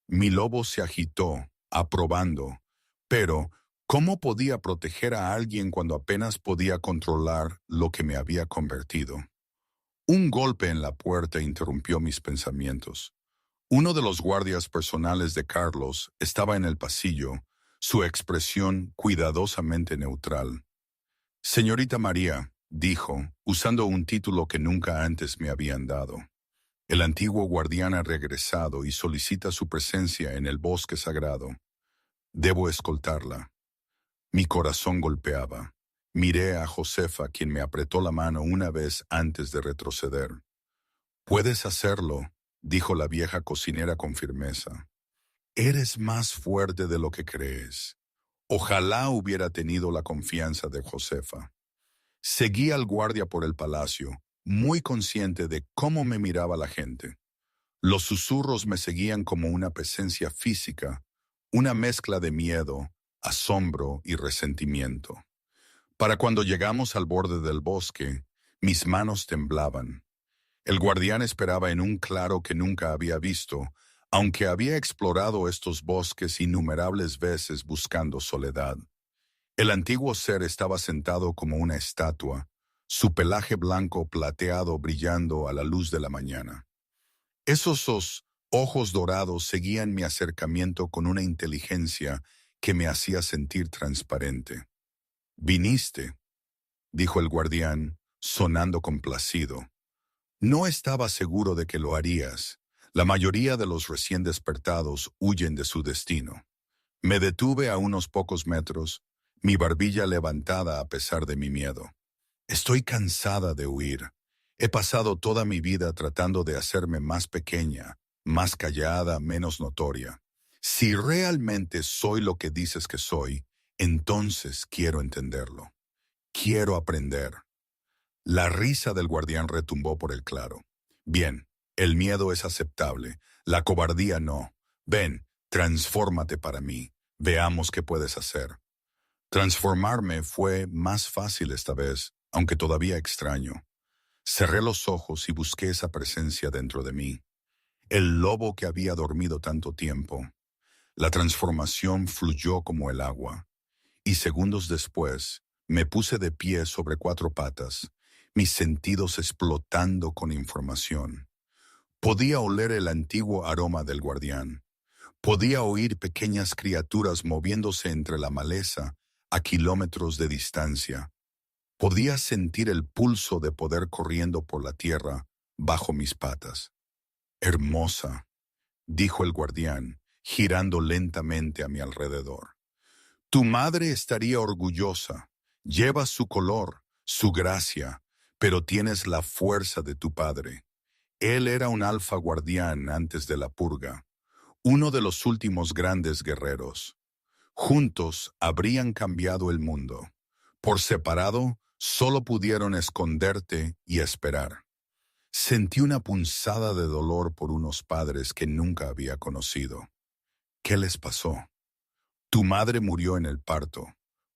Mi lobo se agitó, aprobando, pero ¿cómo podía proteger a alguien cuando apenas podía controlar lo que me había convertido? Un golpe en la puerta interrumpió mis pensamientos. Uno de los guardias personales de Carlos estaba en el pasillo, su expresión cuidadosamente neutral. Señorita María, dijo, usando un título que nunca antes me habían dado. El antiguo guardián ha regresado y solicita su presencia en el bosque sagrado. Debo escoltarla. Mi corazón golpeaba. Miré a Josefa, quien me apretó la mano una vez antes de retroceder. «Puedes hacerlo», dijo la vieja cocinera con firmeza. «Eres más fuerte de lo que crees». Ojalá hubiera tenido la confianza de Josefa. Seguí al guardia por el palacio, muy consciente de cómo me miraba la gente. Los susurros me seguían como una presencia física, una mezcla de miedo, asombro y resentimiento. Para cuando llegamos al borde del bosque, mis manos temblaban. El guardián esperaba en un claro que nunca había visto, aunque había explorado estos bosques innumerables veces buscando soledad. El antiguo ser estaba sentado como una estatua, su pelaje blanco plateado brillando a la luz de la mañana. Esos ojos dorados seguían mi acercamiento con una inteligencia que me hacía sentir transparente. «Viniste», dijo el guardián, sonando complacido. «No estaba seguro de que lo harías. La mayoría de los recién despertados huyen de su destino». Me detuve a unos pocos metros, mi barbilla levantada a pesar de mi miedo. «Estoy cansada de huir. He pasado toda mi vida tratando de hacerme más pequeña, más callada, menos notoria. Si realmente soy lo que dices que soy, entonces quiero entenderlo. Quiero aprender». La risa del guardián retumbó por el claro. «Bien, el miedo es aceptable, la cobardía no. Ven, transfórmate para mí. Veamos qué puedes hacer». Transformarme fue más fácil esta vez, aunque todavía extraño. Cerré los ojos y busqué esa presencia dentro de mí. El lobo que había dormido tanto tiempo. La transformación fluyó como el agua. Y segundos después, me puse de pie sobre 4 patas, mis sentidos explotando con información. Podía oler el antiguo aroma del guardián. Podía oír pequeñas criaturas moviéndose entre la maleza a kilómetros de distancia. Podía sentir el pulso de poder corriendo por la tierra bajo mis patas. «Hermosa», dijo el guardián, girando lentamente a mi alrededor. «Tu madre estaría orgullosa. Llevas su color, su gracia, pero tienes la fuerza de tu padre. Él era un alfa guardián antes de la purga, uno de los últimos grandes guerreros. Juntos habrían cambiado el mundo. Por separado, solo pudieron esconderte y esperar». Sentí una punzada de dolor por unos padres que nunca había conocido. «¿Qué les pasó?» «Tu madre murió en el parto.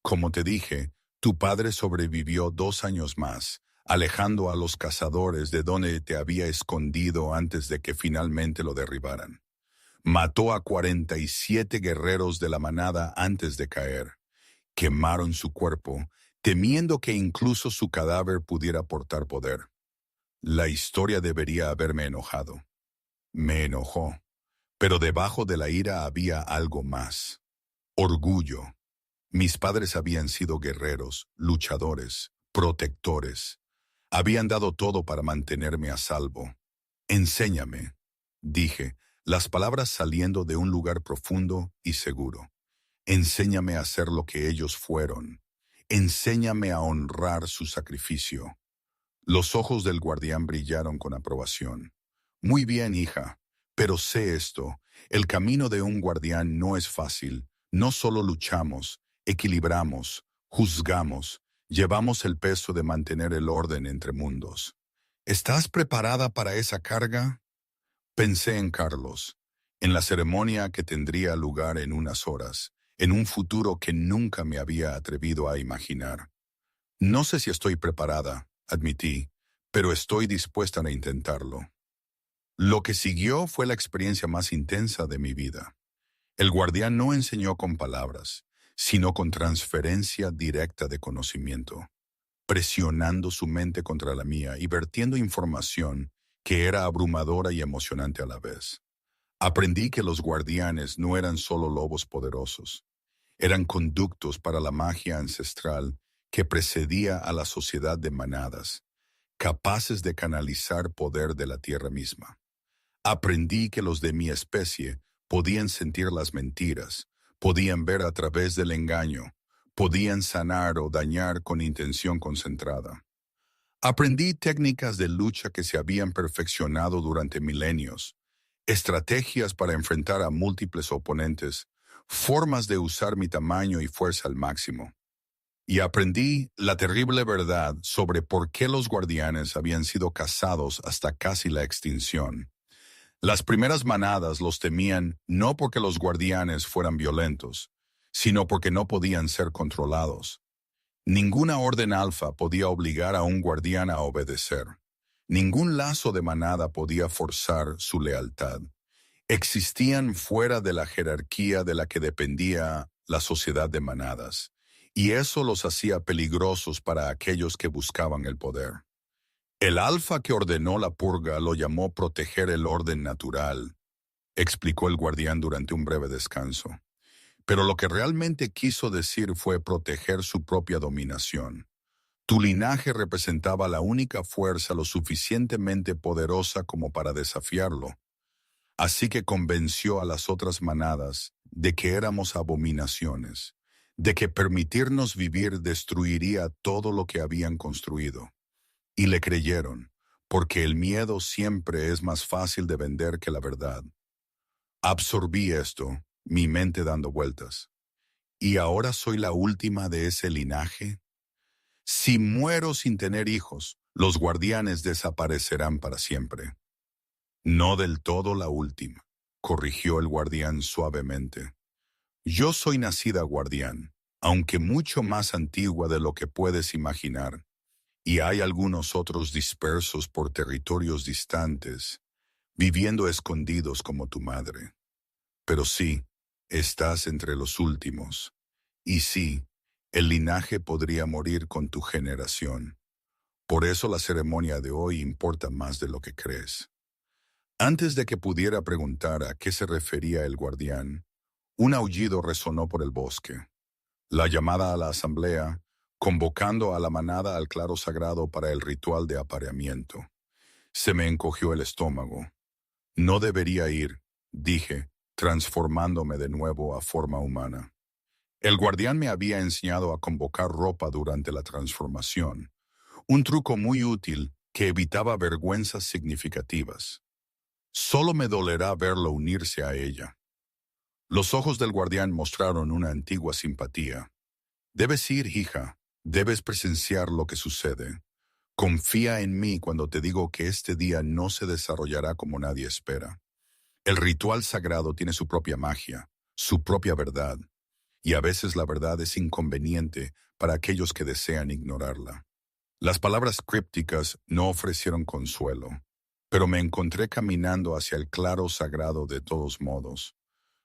Como te dije, tu padre sobrevivió 2 años más, alejando a los cazadores de donde te había escondido antes de que finalmente lo derribaran. Mató a 47 guerreros de la manada antes de caer. Quemaron su cuerpo, temiendo que incluso su cadáver pudiera portar poder. La historia debería haberme enojado. Me enojó, pero debajo de la ira había algo más. Orgullo. Mis padres habían sido guerreros, luchadores, protectores. Habían dado todo para mantenerme a salvo. «Enséñame», dije, las palabras saliendo de un lugar profundo y seguro. «Enséñame a ser lo que ellos fueron. Enséñame a honrar su sacrificio». Los ojos del guardián brillaron con aprobación. «Muy bien, hija, pero sé esto, el camino de un guardián no es fácil, No solo luchamos, equilibramos, juzgamos, llevamos el peso de mantener el orden entre mundos. ¿Estás preparada para esa carga? Pensé en Carlos, en la ceremonia que tendría lugar en unas horas, en un futuro que nunca me había atrevido a imaginar. No sé si estoy preparada, admití, pero estoy dispuesta a intentarlo. Lo que siguió fue la experiencia más intensa de mi vida. El guardián no enseñó con palabras, sino con transferencia directa de conocimiento, presionando su mente contra la mía y vertiendo información que era abrumadora y emocionante a la vez. Aprendí que los guardianes no eran solo lobos poderosos, eran conductos para la magia ancestral que precedía a la sociedad de manadas, capaces de canalizar poder de la tierra misma. Aprendí que los de mi especie podían sentir las mentiras, podían ver a través del engaño, podían sanar o dañar con intención concentrada. Aprendí técnicas de lucha que se habían perfeccionado durante milenios, estrategias para enfrentar a múltiples oponentes, formas de usar mi tamaño y fuerza al máximo. Y aprendí la terrible verdad sobre por qué los guardianes habían sido cazados hasta casi la extinción. Las primeras manadas los temían no porque los guardianes fueran violentos, sino porque no podían ser controlados. Ninguna orden alfa podía obligar a un guardián a obedecer. Ningún lazo de manada podía forzar su lealtad. Existían fuera de la jerarquía de la que dependía la sociedad de manadas, y eso los hacía peligrosos para aquellos que buscaban el poder. El alfa que ordenó la purga lo llamó proteger el orden natural, explicó el guardián durante un breve descanso. Pero lo que realmente quiso decir fue proteger su propia dominación. Tu linaje representaba la única fuerza lo suficientemente poderosa como para desafiarlo. Así que convenció a las otras manadas de que éramos abominaciones, de que permitirnos vivir destruiría todo lo que habían construido. Y le creyeron, porque el miedo siempre es más fácil de vender que la verdad. Absorbí esto, mi mente dando vueltas. ¿Y ahora soy la última de ese linaje? Si muero sin tener hijos, los guardianes desaparecerán para siempre. No del todo la última, corrigió el guardián suavemente. Yo soy nacida guardián, aunque mucho más antigua de lo que puedes imaginar, y hay algunos otros dispersos por territorios distantes, viviendo escondidos como tu madre. Pero sí, estás entre los últimos. Y sí, el linaje podría morir con tu generación. Por eso la ceremonia de hoy importa más de lo que crees. Antes de que pudiera preguntar a qué se refería el guardián, un aullido resonó por el bosque. La llamada a la asamblea, convocando a la manada al claro sagrado para el ritual de apareamiento. Se me encogió el estómago. No debería ir, dije, transformándome de nuevo a forma humana. El guardián me había enseñado a convocar ropa durante la transformación, un truco muy útil que evitaba vergüenzas significativas. Solo me dolerá verlo unirse a ella. Los ojos del guardián mostraron una antigua simpatía. Debes ir, hija, debes presenciar lo que sucede. Confía en mí cuando te digo que este día no se desarrollará como nadie espera. El ritual sagrado tiene su propia magia, su propia verdad, y a veces la verdad es inconveniente para aquellos que desean ignorarla. Las palabras crípticas no ofrecieron consuelo, pero me encontré caminando hacia el claro sagrado de todos modos.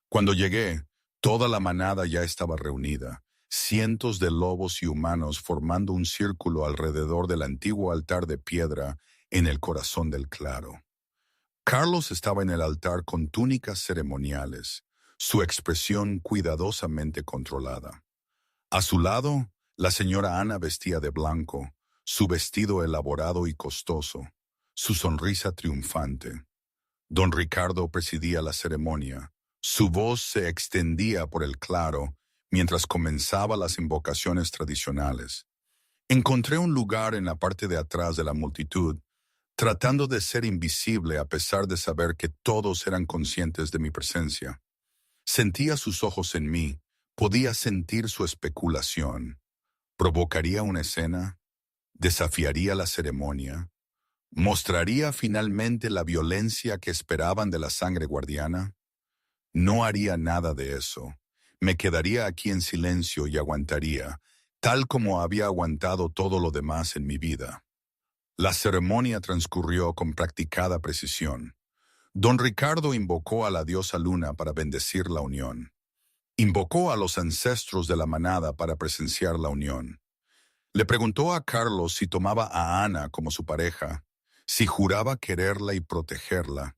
Cuando llegué, toda la manada ya estaba reunida, cientos de lobos y humanos formando un círculo alrededor del antiguo altar de piedra en el corazón del claro. Carlos estaba en el altar con túnicas ceremoniales, su expresión cuidadosamente controlada. A su lado, la señora Ana vestía de blanco, su vestido elaborado y costoso, su sonrisa triunfante. Don Ricardo presidía la ceremonia. Su voz se extendía por el claro mientras comenzaba las invocaciones tradicionales. Encontré un lugar en la parte de atrás de la multitud, tratando de ser invisible a pesar de saber que todos eran conscientes de mi presencia. Sentía sus ojos en mí, Podía sentir su especulación. ¿Provocaría una escena? ¿Desafiaría la ceremonia? ¿Mostraría finalmente la violencia que esperaban de la sangre guardiana? No haría nada de eso. Me quedaría aquí en silencio y aguantaría, tal como había aguantado todo lo demás en mi vida. La ceremonia transcurrió con practicada precisión. Don Ricardo invocó a la diosa Luna para bendecir la unión. Invocó a los ancestros de la manada para presenciar la unión. Le preguntó a Carlos si tomaba a Ana como su pareja, si juraba quererla y protegerla,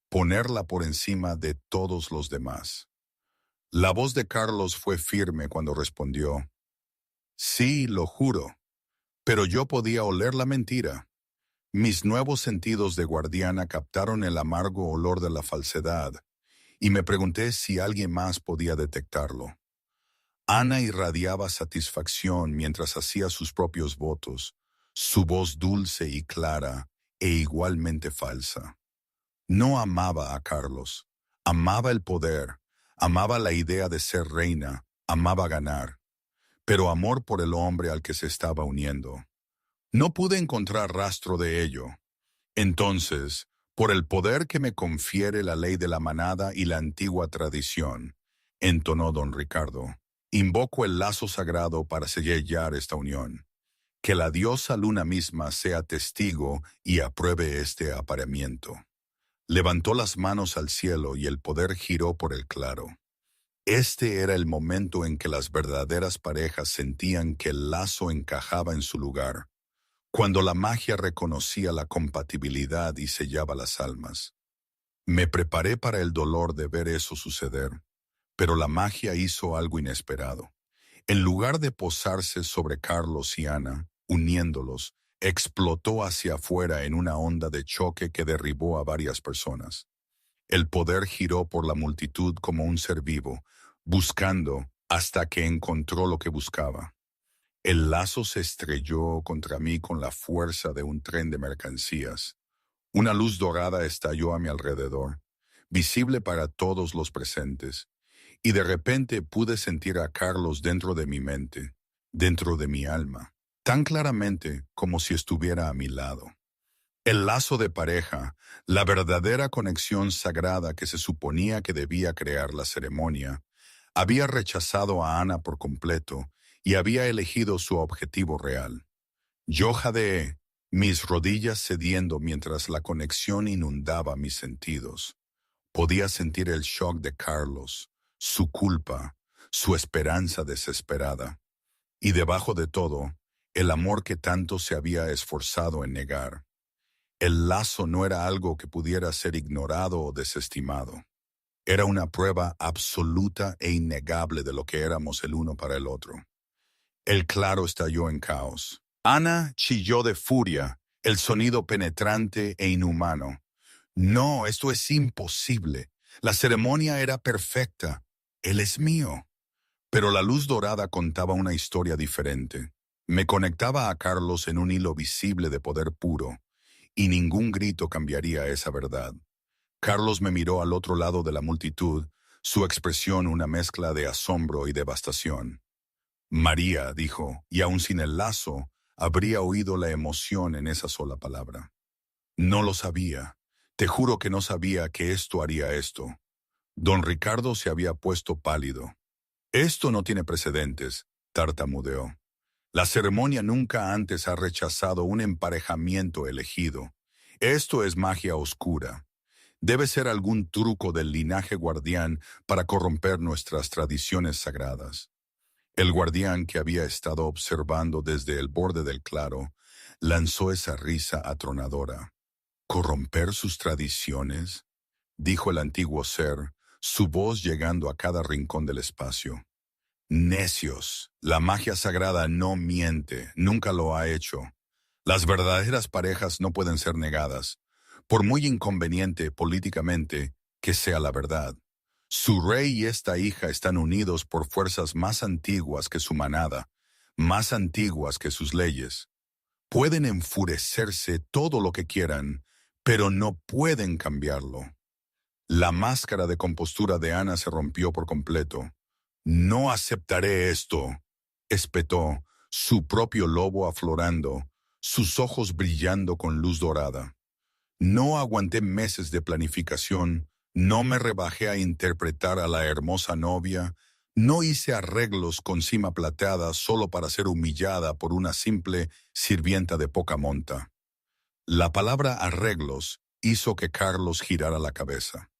ponerla por encima de todos los demás. La voz de Carlos fue firme cuando respondió: sí, lo juro, pero yo podía oler la mentira. Mis nuevos sentidos de guardiana captaron el amargo olor de la falsedad, y me pregunté si alguien más podía detectarlo. Ana irradiaba satisfacción mientras hacía sus propios votos, su voz dulce y clara e igualmente falsa. No amaba a Carlos, amaba el poder, amaba la idea de ser reina, amaba ganar, pero amor por el hombre al que se estaba uniendo. No pude encontrar rastro de ello. Entonces, por el poder que me confiere la ley de la manada y la antigua tradición, entonó don Ricardo, invoco el lazo sagrado para sellar esta unión. Que la diosa Luna misma sea testigo y apruebe este apareamiento. Levantó las manos al cielo y el poder giró por el claro. Este era el momento en que las verdaderas parejas sentían que el lazo encajaba en su lugar, cuando la magia reconocía la compatibilidad y sellaba las almas. Me preparé para el dolor de ver eso suceder, pero la magia hizo algo inesperado. En lugar de posarse sobre Carlos y Ana, uniéndolos, explotó hacia afuera en una onda de choque que derribó a varias personas. El poder giró por la multitud como un ser vivo, buscando hasta que encontró lo que buscaba. El lazo se estrelló contra mí con la fuerza de un tren de mercancías. Una luz dorada estalló a mi alrededor, visible para todos los presentes, y de repente pude sentir a Carlos dentro de mi mente, dentro de mi alma, tan claramente como si estuviera a mi lado. El lazo de pareja, la verdadera conexión sagrada que se suponía que debía crear la ceremonia, había rechazado a Ana por completo y había elegido su objetivo real. Yo jadeé, mis rodillas cediendo mientras la conexión inundaba mis sentidos. Podía sentir el shock de Carlos, su culpa, su esperanza desesperada, y debajo de todo, el amor que tanto se había esforzado en negar. El lazo no era algo que pudiera ser ignorado o desestimado. Era una prueba absoluta e innegable de lo que éramos el uno para el otro. El claro estalló en caos. Ana chilló de furia, el sonido penetrante e inhumano. No, esto es imposible. La ceremonia era perfecta. Él es mío. Pero la luz dorada contaba una historia diferente. Me conectaba a Carlos en un hilo visible de poder puro, y ningún grito cambiaría esa verdad. Carlos me miró al otro lado de la multitud, su expresión una mezcla de asombro y devastación. María, dijo, y aun sin el lazo, habría oído la emoción en esa sola palabra. No lo sabía. Te juro que no sabía que esto haría esto. Don Ricardo se había puesto pálido. Esto no tiene precedentes, tartamudeó. La ceremonia nunca antes ha rechazado un emparejamiento elegido. Esto es magia oscura. Debe ser algún truco del linaje guardián para corromper nuestras tradiciones sagradas. El guardián, que había estado observando desde el borde del claro, lanzó esa risa atronadora. ¿Corromper sus tradiciones?, dijo el antiguo ser, su voz llegando a cada rincón del espacio. Necios, la magia sagrada no miente, nunca lo ha hecho. Las verdaderas parejas no pueden ser negadas, por muy inconveniente políticamente que sea la verdad. Su rey y esta hija están unidos por fuerzas más antiguas que su manada, más antiguas que sus leyes. Pueden enfurecerse todo lo que quieran, pero no pueden cambiarlo. La máscara de compostura de Ana se rompió por completo. No aceptaré esto, espetó, su propio lobo aflorando, sus ojos brillando con luz dorada. No aguanté meses de planificación, no me rebajé a interpretar a la hermosa novia, no hice arreglos con cima plateada solo para ser humillada por una simple sirvienta de poca monta. La palabra arreglos hizo que Carlos girara la cabeza.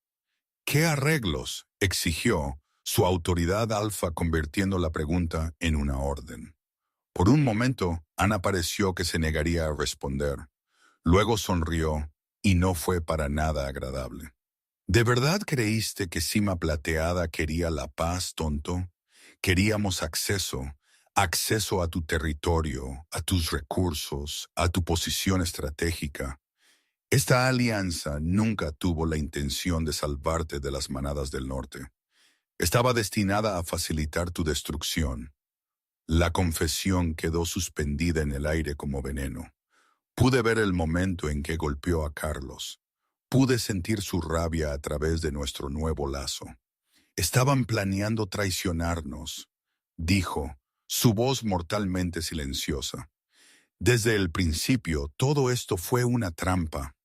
¿Qué arreglos?, exigió, su autoridad alfa convirtiendo la pregunta en una orden. Por un momento, Ana pareció que se negaría a responder. Luego sonrió, y no fue para nada agradable. ¿De verdad creíste que Cima Plateada quería la paz, tonto? Queríamos acceso a tu territorio, a tus recursos, a tu posición estratégica. Esta alianza nunca tuvo la intención de salvarte de las manadas del norte. Estaba destinada a facilitar tu destrucción. La confesión quedó suspendida en el aire como veneno. Pude ver el momento en que golpeó a Carlos. Pude sentir su rabia a través de nuestro nuevo lazo. Estaban planeando traicionarnos, dijo, su voz mortalmente silenciosa. Desde el principio, todo esto fue una trampa.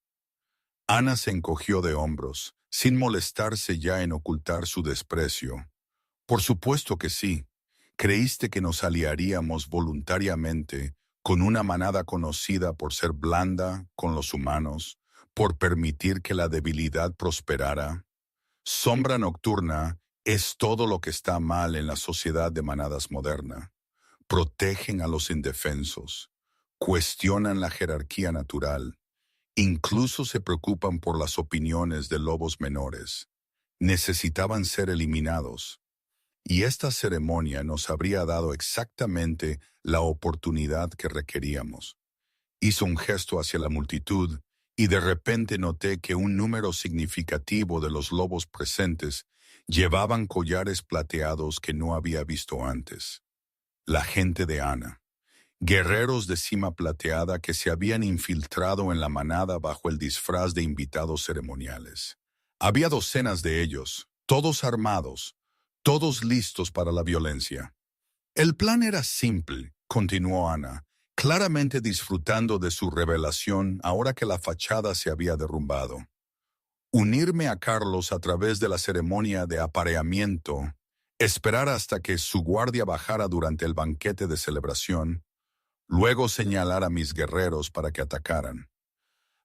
Ana se encogió de hombros, sin molestarse ya en ocultar su desprecio. Por supuesto que sí. Creíste que nos aliaríamos voluntariamente con una manada conocida por ser blanda con los humanos, por permitir que la debilidad prosperara. Sombra nocturna es todo lo que está mal en la sociedad de manadas moderna. Protegen a los indefensos, cuestionan la jerarquía natural, incluso se preocupan por las opiniones de lobos menores. Necesitaban ser eliminados. Y esta ceremonia nos habría dado exactamente la oportunidad que requeríamos. Hizo un gesto hacia la multitud y de repente noté que un número significativo de los lobos presentes llevaban collares plateados que no había visto antes. La gente de Ana. Guerreros de Cima Plateada que se habían infiltrado en la manada bajo el disfraz de invitados ceremoniales. Había docenas de ellos, todos armados, todos listos para la violencia. El plan era simple, continuó Ana, claramente disfrutando de su revelación ahora que la fachada se había derrumbado. Unirme a Carlos a través de la ceremonia de apareamiento, esperar hasta que su guardia bajara durante el banquete de celebración, luego señalar a mis guerreros para que atacaran.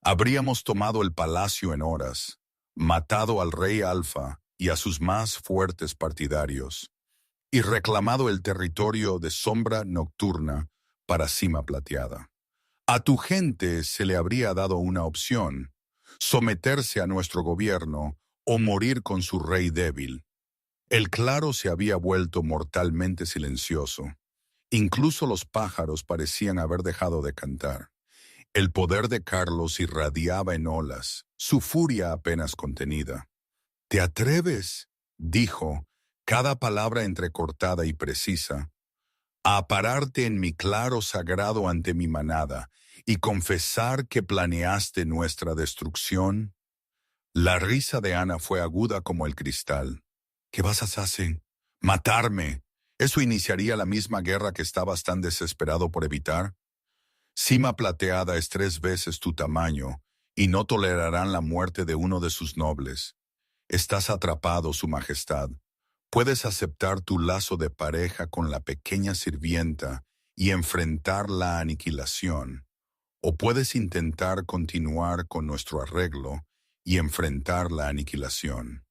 Habríamos tomado el palacio en horas, matado al rey Alfa y a sus más fuertes partidarios, y reclamado el territorio de Sombra Nocturna para Cima Plateada. A tu gente se le habría dado una opción: someterse a nuestro gobierno o morir con su rey débil. El claro se había vuelto mortalmente silencioso. Incluso los pájaros parecían haber dejado de cantar. El poder de Carlos irradiaba en olas, su furia apenas contenida. ¿Te atreves?, dijo, cada palabra entrecortada y precisa, a pararte en mi claro sagrado ante mi manada y confesar que planeaste nuestra destrucción? La risa de Ana fue aguda como el cristal. ¿Qué vas a hacer? ¿Matarme? ¿Eso iniciaría la misma guerra que estabas tan desesperado por evitar? Cima Plateada es 3 veces tu tamaño y no tolerarán la muerte de uno de sus nobles. Estás atrapado, Su Majestad. Puedes aceptar tu lazo de pareja con la pequeña sirvienta y enfrentar la aniquilación, o puedes intentar continuar con nuestro arreglo y enfrentar la aniquilación.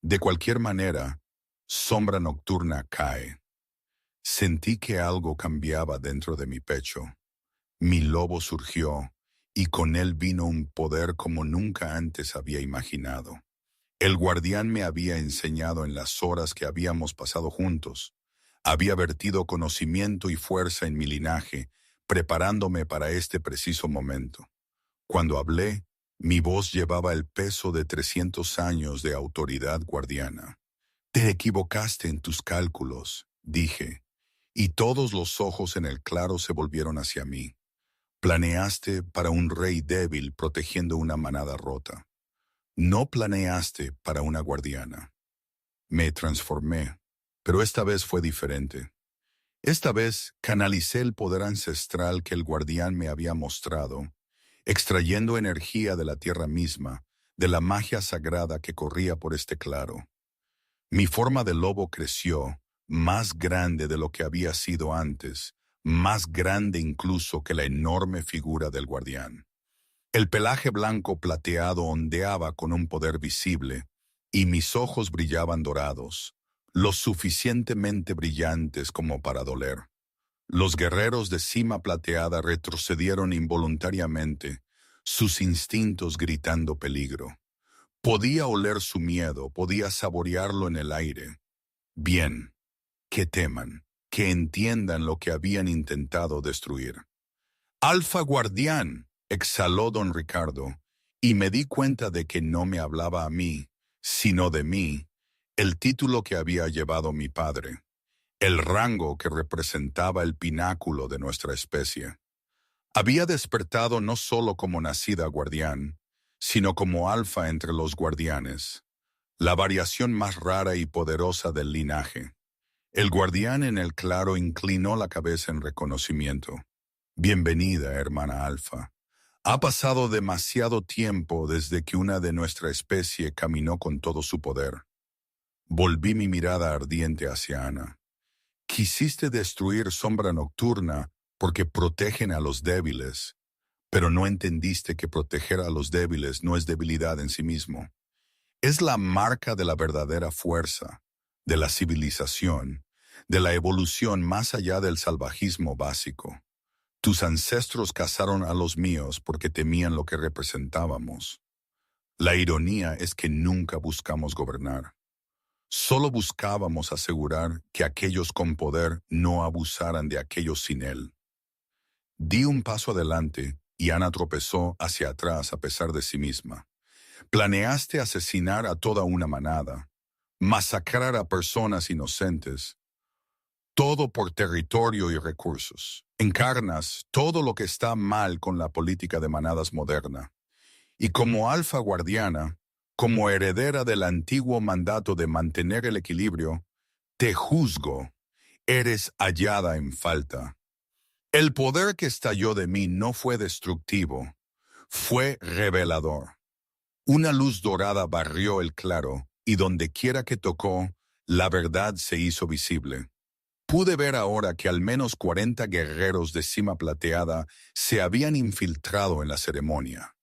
De cualquier manera, Sombra Nocturna cae. Sentí que algo cambiaba dentro de mi pecho. Mi lobo surgió, y con él vino un poder como nunca antes había imaginado. El guardián me había enseñado en las horas que habíamos pasado juntos. Había vertido conocimiento y fuerza en mi linaje, preparándome para este preciso momento. Cuando hablé, mi voz llevaba el peso de 300 años de autoridad guardiana. Te equivocaste en tus cálculos, dije, y todos los ojos en el claro se volvieron hacia mí. Planeaste para un rey débil protegiendo una manada rota. No planeaste para una guardiana. Me transformé. Pero esta vez fue diferente. Esta vez canalicé el poder ancestral que el guardián me había mostrado, extrayendo energía de la tierra misma, de la magia sagrada que corría por este claro. Mi forma de lobo creció, más grande de lo que había sido antes, más grande incluso que la enorme figura del guardián. El pelaje blanco plateado ondeaba con un poder visible, y mis ojos brillaban dorados, lo suficientemente brillantes como para doler. Los guerreros de cima plateada retrocedieron involuntariamente, sus instintos gritando peligro. Podía oler su miedo, podía saborearlo en el aire. Bien, que teman, que entiendan lo que habían intentado destruir. «Alfa Guardián», exhaló don Ricardo, y me di cuenta de que no me hablaba a mí, sino de mí, el título que había llevado mi padre, el rango que representaba el pináculo de nuestra especie. Había despertado no solo como nacida guardián, sino como alfa entre los guardianes, la variación más rara y poderosa del linaje. El guardián en el claro inclinó la cabeza en reconocimiento. «Bienvenida, hermana Alfa. Ha pasado demasiado tiempo desde que una de nuestra especie caminó con todo su poder». Volví mi mirada ardiente hacia Ana. «Quisiste destruir Sombra Nocturna porque protegen a los débiles, pero no entendiste que proteger a los débiles no es debilidad en sí mismo. Es la marca de la verdadera fuerza, de la civilización, de la evolución más allá del salvajismo básico. Tus ancestros cazaron a los míos porque temían lo que representábamos. La ironía es que nunca buscamos gobernar. Solo buscábamos asegurar que aquellos con poder no abusaran de aquellos sin él». Di un paso adelante y Ana tropezó hacia atrás a pesar de sí misma. «Planeaste asesinar a toda una manada, masacrar a personas inocentes, todo por territorio y recursos. Encarnas todo lo que está mal con la política de manadas moderna. Y como alfa guardiana, como heredera del antiguo mandato de mantener el equilibrio, te juzgo, eres hallada en falta. El poder que estalló de mí no fue destructivo, fue revelador. Una luz dorada barrió el claro, y donde quiera que tocó, la verdad se hizo visible. Pude ver ahora que al menos 40 guerreros de cima plateada se habían infiltrado en la ceremonia,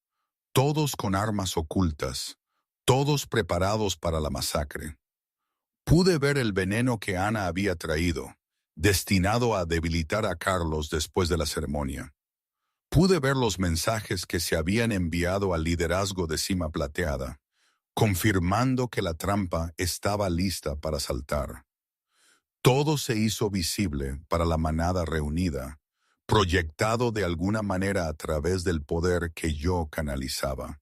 todos con armas ocultas, todos preparados para la masacre. Pude ver el veneno que Ana había traído, destinado a debilitar a Carlos después de la ceremonia. Pude ver los mensajes que se habían enviado al liderazgo de cima plateada, confirmando que la trampa estaba lista para saltar. Todo se hizo visible para la manada reunida, proyectado de alguna manera a través del poder que yo canalizaba.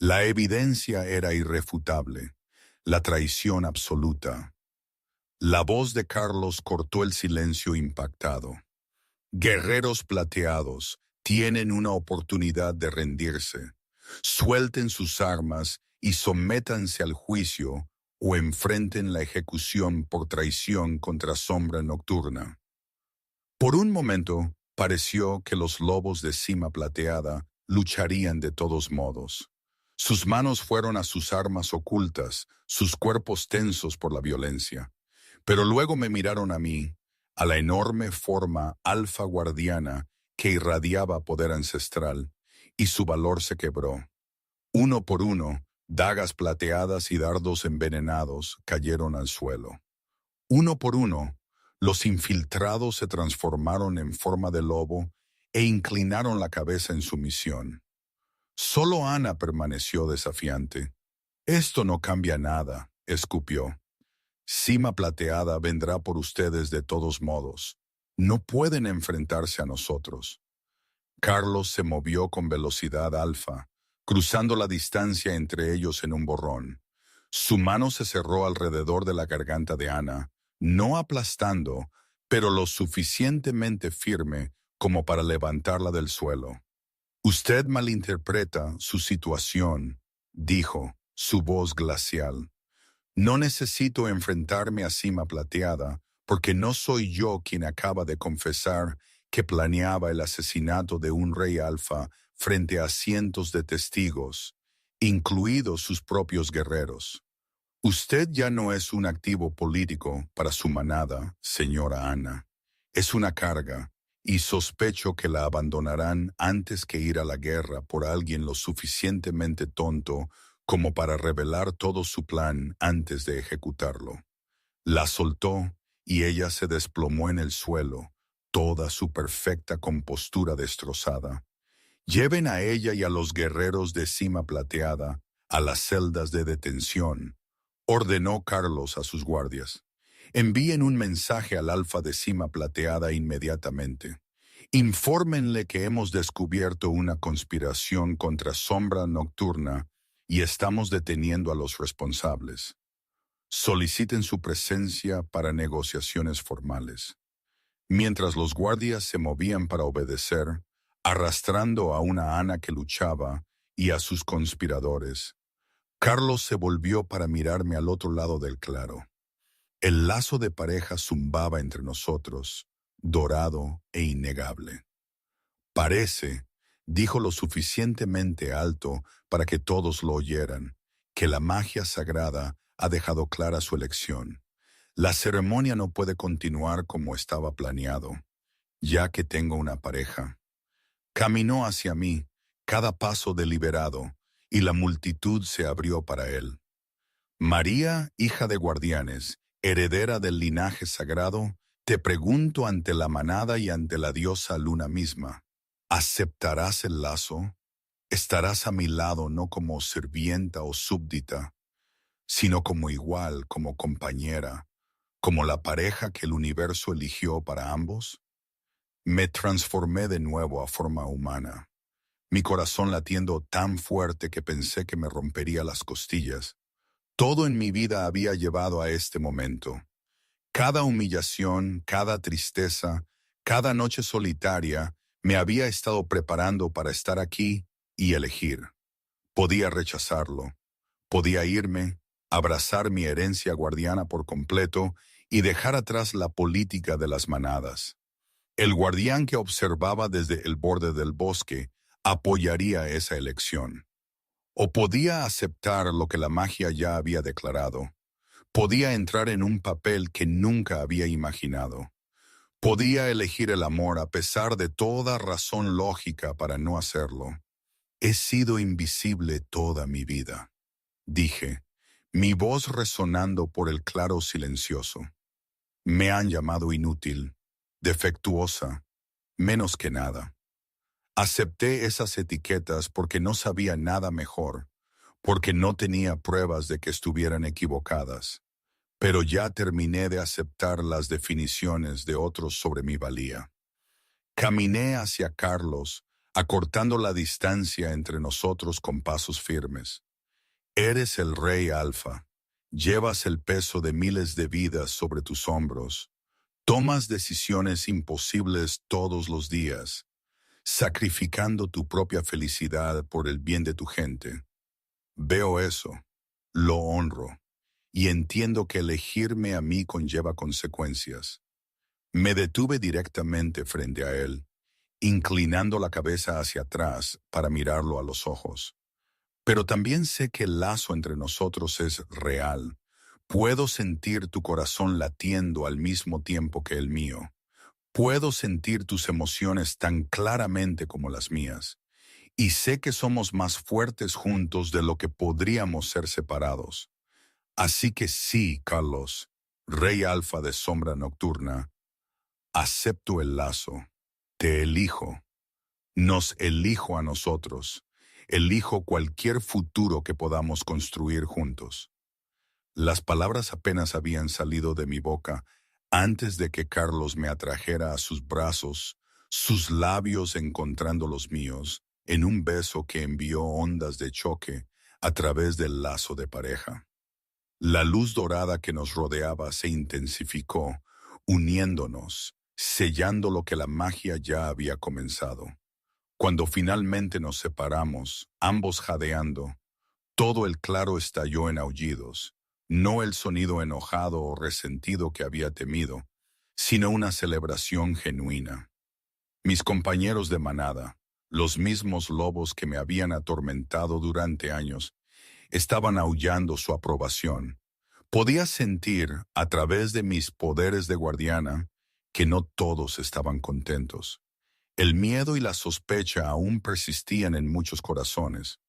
La evidencia era irrefutable, la traición absoluta. La voz de Carlos cortó el silencio impactado. «Guerreros plateados, tienen una oportunidad de rendirse. Suelten sus armas y sométanse al juicio o enfrenten la ejecución por traición contra Sombra Nocturna». Por un momento, pareció que los lobos de cima plateada lucharían de todos modos. Sus manos fueron a sus armas ocultas, sus cuerpos tensos por la violencia. Pero luego me miraron a mí, a la enorme forma alfa guardiana que irradiaba poder ancestral, y su valor se quebró. Uno por uno, dagas plateadas y dardos envenenados cayeron al suelo. Uno por uno, los infiltrados se transformaron en forma de lobo e inclinaron la cabeza en sumisión. Solo Ana permaneció desafiante. «Esto no cambia nada», escupió. «Cima plateada vendrá por ustedes de todos modos. No pueden enfrentarse a nosotros». Carlos se movió con velocidad alfa, cruzando la distancia entre ellos en un borrón. Su mano se cerró alrededor de la garganta de Ana, no aplastando, pero lo suficientemente firme como para levantarla del suelo. «Usted malinterpreta su situación», dijo, su voz glacial. No necesito enfrentarme a Cima Plateada, porque no soy yo quien acaba de confesar que planeaba el asesinato de un rey alfa frente a cientos de testigos, incluidos sus propios guerreros. Usted ya no es un activo político para su manada, señora Ana. Es una carga, y sospecho que la abandonarán antes que ir a la guerra por alguien lo suficientemente tonto como para revelar todo su plan antes de ejecutarlo. La soltó y ella se desplomó en el suelo, toda su perfecta compostura destrozada. Lleven a ella y a los guerreros de Cima Plateada a las celdas de detención, ordenó Carlos a sus guardias. Envíen un mensaje al Alfa de Cima Plateada inmediatamente. Infórmenle que hemos descubierto una conspiración contra Sombra Nocturna y estamos deteniendo a los responsables. Soliciten su presencia para negociaciones formales. Mientras los guardias se movían para obedecer, arrastrando a una Ana que luchaba y a sus conspiradores, Carlos se volvió para mirarme al otro lado del claro. El lazo de pareja zumbaba entre nosotros, dorado e innegable. Parece, dijo lo suficientemente alto para que todos lo oyeran, que la magia sagrada ha dejado clara su elección. La ceremonia no puede continuar como estaba planeado, ya que tengo una pareja. Caminó hacia mí, cada paso deliberado, y la multitud se abrió para él. María, hija de guardianes, heredera del linaje sagrado, te pregunto ante la manada y ante la diosa luna misma, ¿aceptarás el lazo? ¿Estarás a mi lado no como sirvienta o súbdita, sino como igual, como compañera, como la pareja que el universo eligió para ambos? Me transformé de nuevo a forma humana, mi corazón latiendo tan fuerte que pensé que me rompería las costillas. Todo en mi vida había llevado a este momento. Cada humillación, cada tristeza, cada noche solitaria me había estado preparando para estar aquí y elegir. Podía rechazarlo, podía irme, abrazar mi herencia guardiana por completo y dejar atrás la política de las manadas. El guardián que observaba desde el borde del bosque apoyaría esa elección. O podía aceptar lo que la magia ya había declarado. Podía entrar en un papel que nunca había imaginado. Podía elegir el amor a pesar de toda razón lógica para no hacerlo. He sido invisible toda mi vida, dije, mi voz resonando por el claro silencioso. Me han llamado inútil, defectuosa, menos que nada. Acepté esas etiquetas porque no sabía nada mejor, porque no tenía pruebas de que estuvieran equivocadas. Pero ya terminé de aceptar las definiciones de otros sobre mi valía. Caminé hacia Carlos, acortando la distancia entre nosotros con pasos firmes. Eres el rey alfa. Llevas el peso de miles de vidas sobre tus hombros. Tomas decisiones imposibles todos los días, sacrificando tu propia felicidad por el bien de tu gente. Veo eso, lo honro, y entiendo que elegirme a mí conlleva consecuencias. Me detuve directamente frente a él, inclinando la cabeza hacia atrás para mirarlo a los ojos. Pero también sé que el lazo entre nosotros es real. Puedo sentir tu corazón latiendo al mismo tiempo que el mío. Puedo sentir tus emociones tan claramente como las mías. Y sé que somos más fuertes juntos de lo que podríamos ser separados. Así que sí, Carlos, Rey Alfa de Sombra Nocturna, acepto el lazo. Te elijo. Nos elijo a nosotros. Elijo cualquier futuro que podamos construir juntos. Las palabras apenas habían salido de mi boca antes de que Carlos me atrajera a sus brazos, sus labios encontrando los míos, en un beso que envió ondas de choque a través del lazo de pareja. La luz dorada que nos rodeaba se intensificó, uniéndonos, sellando lo que la magia ya había comenzado. Cuando finalmente nos separamos, ambos jadeando, todo el claro estalló en aullidos, no el sonido enojado o resentido que había temido, sino una celebración genuina. Mis compañeros de manada, los mismos lobos que me habían atormentado durante años, estaban aullando su aprobación. Podía sentir, a través de mis poderes de guardiana, que no todos estaban contentos. El miedo y la sospecha aún persistían en muchos corazones,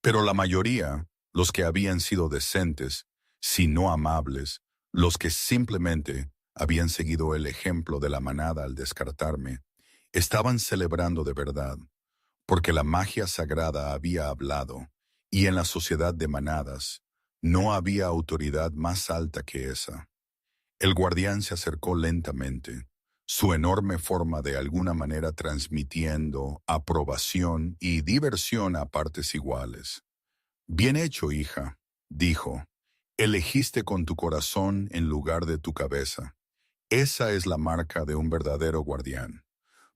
pero la mayoría, los que habían sido decentes, si no amables, los que simplemente habían seguido el ejemplo de la manada al descartarme, estaban celebrando de verdad, porque la magia sagrada había hablado, y en la sociedad de manadas no había autoridad más alta que esa. El guardián se acercó lentamente, su enorme forma de alguna manera transmitiendo aprobación y diversión a partes iguales. Bien hecho, hija, dijo. Elegiste con tu corazón en lugar de tu cabeza. Esa es la marca de un verdadero guardián.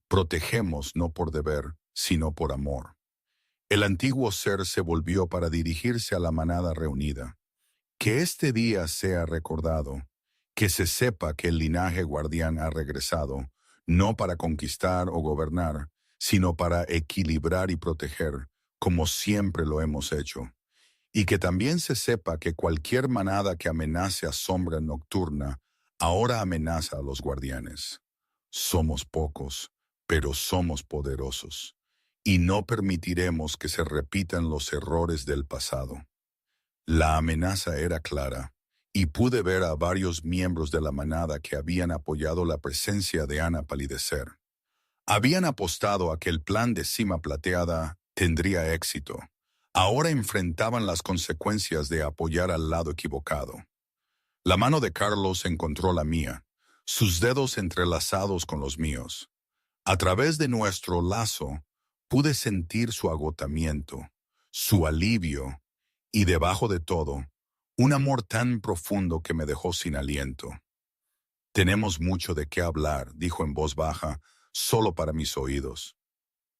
Protegemos no por deber, sino por amor. El antiguo ser se volvió para dirigirse a la manada reunida. Que este día sea recordado, que se sepa que el linaje guardián ha regresado, no para conquistar o gobernar, sino para equilibrar y proteger, como siempre lo hemos hecho. Y que también se sepa que cualquier manada que amenace a sombra nocturna, ahora amenaza a los guardianes. Somos pocos, pero somos poderosos, y no permitiremos que se repitan los errores del pasado. La amenaza era clara, y pude ver a varios miembros de la manada que habían apoyado la presencia de Ana palidecer. Habían apostado a que el plan de Cima Plateada tendría éxito. Ahora enfrentaban las consecuencias de apoyar al lado equivocado. La mano de Carlos encontró la mía, sus dedos entrelazados con los míos. A través de nuestro lazo, pude sentir su agotamiento, su alivio, y debajo de todo, un amor tan profundo que me dejó sin aliento. Tenemos mucho de qué hablar, dijo en voz baja, solo para mis oídos.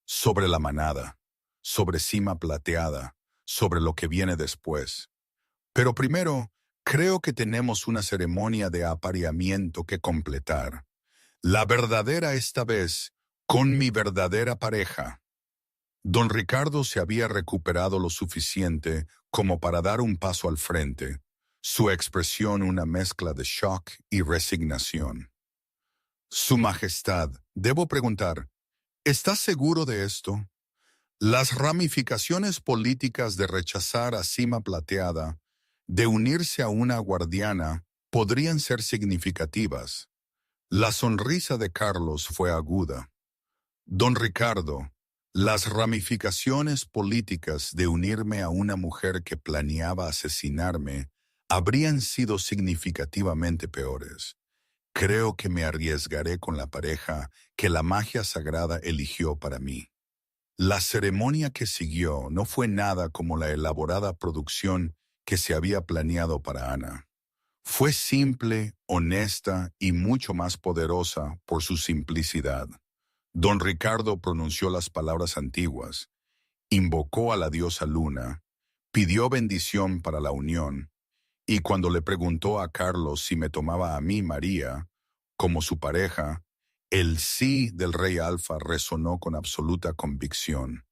Sobre la manada, sobre Cima Plateada, sobre lo que viene después. Pero primero, creo que tenemos una ceremonia de apareamiento que completar. La verdadera esta vez, con mi verdadera pareja. Don Ricardo se había recuperado lo suficiente como para dar un paso al frente, su expresión una mezcla de shock y resignación. Su Majestad, debo preguntar, ¿está seguro de esto? Las ramificaciones políticas de rechazar a Cima Plateada, de unirse a una guardiana, podrían ser significativas. La sonrisa de Carlos fue aguda. Don Ricardo, las ramificaciones políticas de unirme a una mujer que planeaba asesinarme habrían sido significativamente peores. Creo que me arriesgaré con la pareja que la magia sagrada eligió para mí. La ceremonia que siguió no fue nada como la elaborada producción que se había planeado para Ana. Fue simple, honesta y mucho más poderosa por su simplicidad. Don Ricardo pronunció las palabras antiguas, invocó a la diosa Luna, pidió bendición para la unión, y cuando le preguntó a Carlos si me tomaba a mí, María, como su pareja, el sí del rey Alfa resonó con absoluta convicción.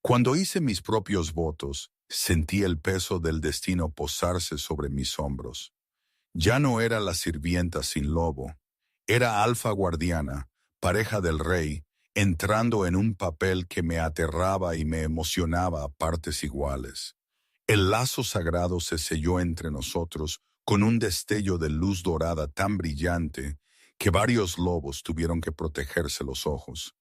Cuando hice mis propios votos, sentí el peso del destino posarse sobre mis hombros. Ya no era la sirvienta sin lobo, era Alfa Guardiana, pareja del rey, entrando en un papel que me aterraba y me emocionaba a partes iguales. El lazo sagrado se selló entre nosotros con un destello de luz dorada tan brillante que varios lobos tuvieron que protegerse los ojos.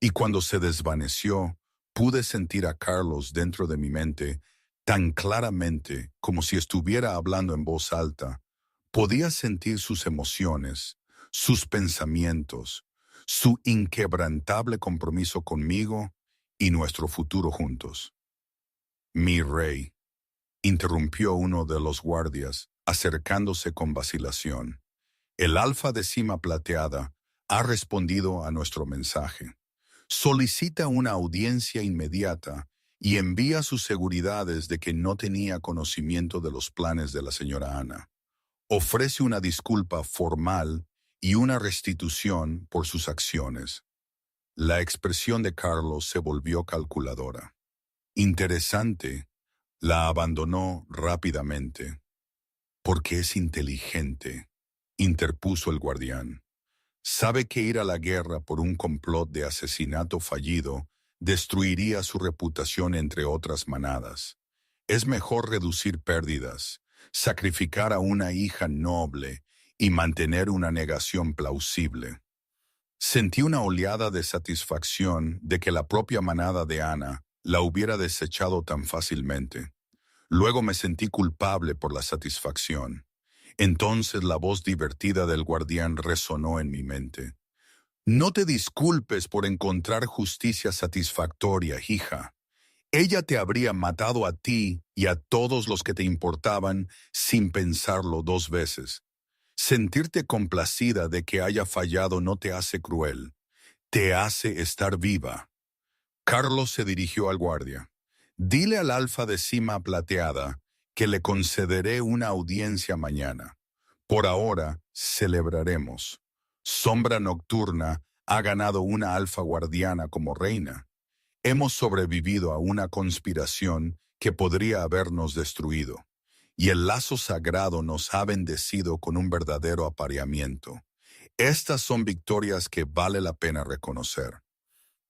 Y cuando se desvaneció, pude sentir a Carlos dentro de mi mente tan claramente como si estuviera hablando en voz alta. Podía sentir sus emociones, sus pensamientos, su inquebrantable compromiso conmigo y nuestro futuro juntos. Mi rey, interrumpió uno de los guardias, acercándose con vacilación. El Alfa de Cima Plateada ha respondido a nuestro mensaje. Solicita una audiencia inmediata y envía sus seguridades de que no tenía conocimiento de los planes de la señora Ana. Ofrece una disculpa formal y una restitución por sus acciones. La expresión de Carlos se volvió calculadora. Interesante, la abandonó rápidamente. Porque es inteligente, interpuso el guardián. Sabe que ir a la guerra por un complot de asesinato fallido destruiría su reputación entre otras manadas. Es mejor reducir pérdidas, sacrificar a una hija noble y mantener una negación plausible. Sentí una oleada de satisfacción de que la propia manada de Ana la hubiera desechado tan fácilmente. Luego me sentí culpable por la satisfacción. Entonces la voz divertida del guardián resonó en mi mente. No te disculpes por encontrar justicia satisfactoria, hija. Ella te habría matado a ti y a todos los que te importaban sin pensarlo dos veces. Sentirte complacida de que haya fallado no te hace cruel, te hace estar viva. Carlos se dirigió al guardia. Dile al alfa de cima plateada que le concederé una audiencia mañana. Por ahora, celebraremos. Sombra Nocturna ha ganado una alfa guardiana como reina. Hemos sobrevivido a una conspiración que podría habernos destruido, y el lazo sagrado nos ha bendecido con un verdadero apareamiento. Estas son victorias que vale la pena reconocer.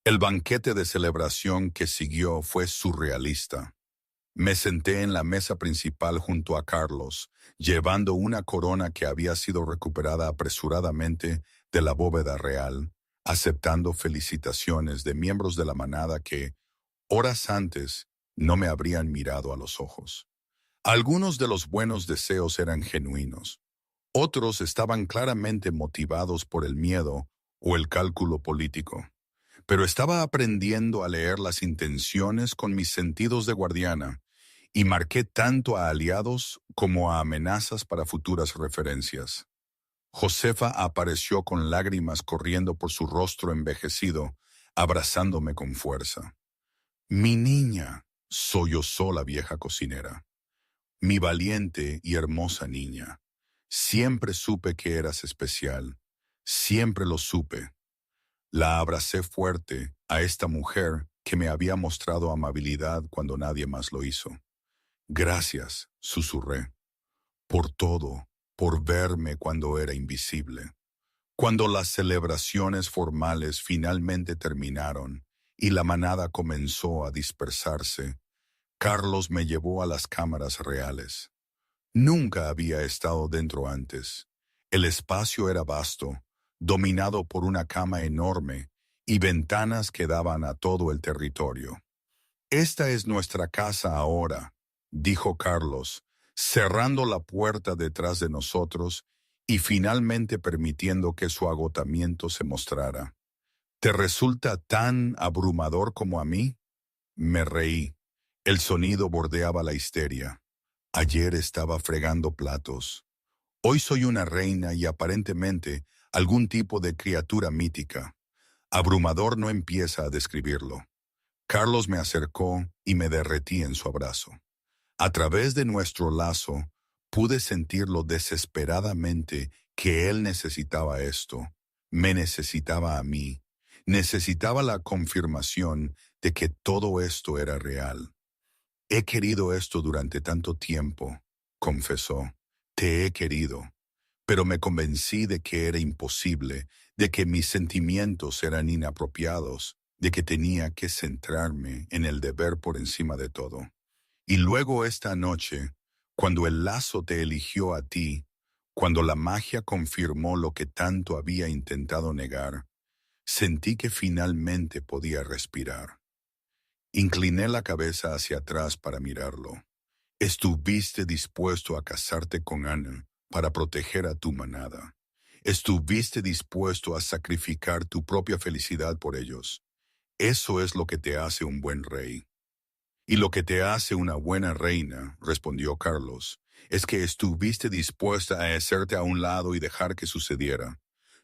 El banquete de celebración que siguió fue surrealista. Me senté en la mesa principal junto a Carlos, llevando una corona que había sido recuperada apresuradamente de la bóveda real, aceptando felicitaciones de miembros de la manada que, horas antes, no me habrían mirado a los ojos. Algunos de los buenos deseos eran genuinos. Otros estaban claramente motivados por el miedo o el cálculo político. Pero estaba aprendiendo a leer las intenciones con mis sentidos de guardiana y marqué tanto a aliados como a amenazas para futuras referencias. Josefa apareció con lágrimas corriendo por su rostro envejecido, abrazándome con fuerza. Mi niña, sollozó la vieja cocinera. Mi valiente y hermosa niña. Siempre supe que eras especial. Siempre lo supe. La abracé fuerte a esta mujer que me había mostrado amabilidad cuando nadie más lo hizo. Gracias, susurré, por todo, por verme cuando era invisible. Cuando las celebraciones formales finalmente terminaron y la manada comenzó a dispersarse, Carlos me llevó a las cámaras reales. Nunca había estado dentro antes. El espacio era vasto, dominado por una cama enorme y ventanas que daban a todo el territorio. Esta es nuestra casa ahora, dijo Carlos, cerrando la puerta detrás de nosotros y finalmente permitiendo que su agotamiento se mostrara. ¿Te resulta tan abrumador como a mí? Me reí. El sonido bordeaba la histeria. Ayer estaba fregando platos. Hoy soy una reina y aparentemente algún tipo de criatura mítica. Abrumador no empieza a describirlo. Carlos me acercó y me derretí en su abrazo. A través de nuestro lazo, pude sentirlo desesperadamente que él necesitaba esto. Me necesitaba a mí. Necesitaba la confirmación de que todo esto era real. He querido esto durante tanto tiempo, confesó. Te he querido. Pero me convencí de que era imposible, de que mis sentimientos eran inapropiados, de que tenía que centrarme en el deber por encima de todo. Y luego esta noche, cuando el lazo te eligió a ti, cuando la magia confirmó lo que tanto había intentado negar, sentí que finalmente podía respirar. Incliné la cabeza hacia atrás para mirarlo. Estuviste dispuesto a casarte con Ana para proteger a tu manada. Estuviste dispuesto a sacrificar tu propia felicidad por ellos. Eso es lo que te hace un buen rey. Y lo que te hace una buena reina, respondió Carlos, es que estuviste dispuesta a hacerte a un lado y dejar que sucediera.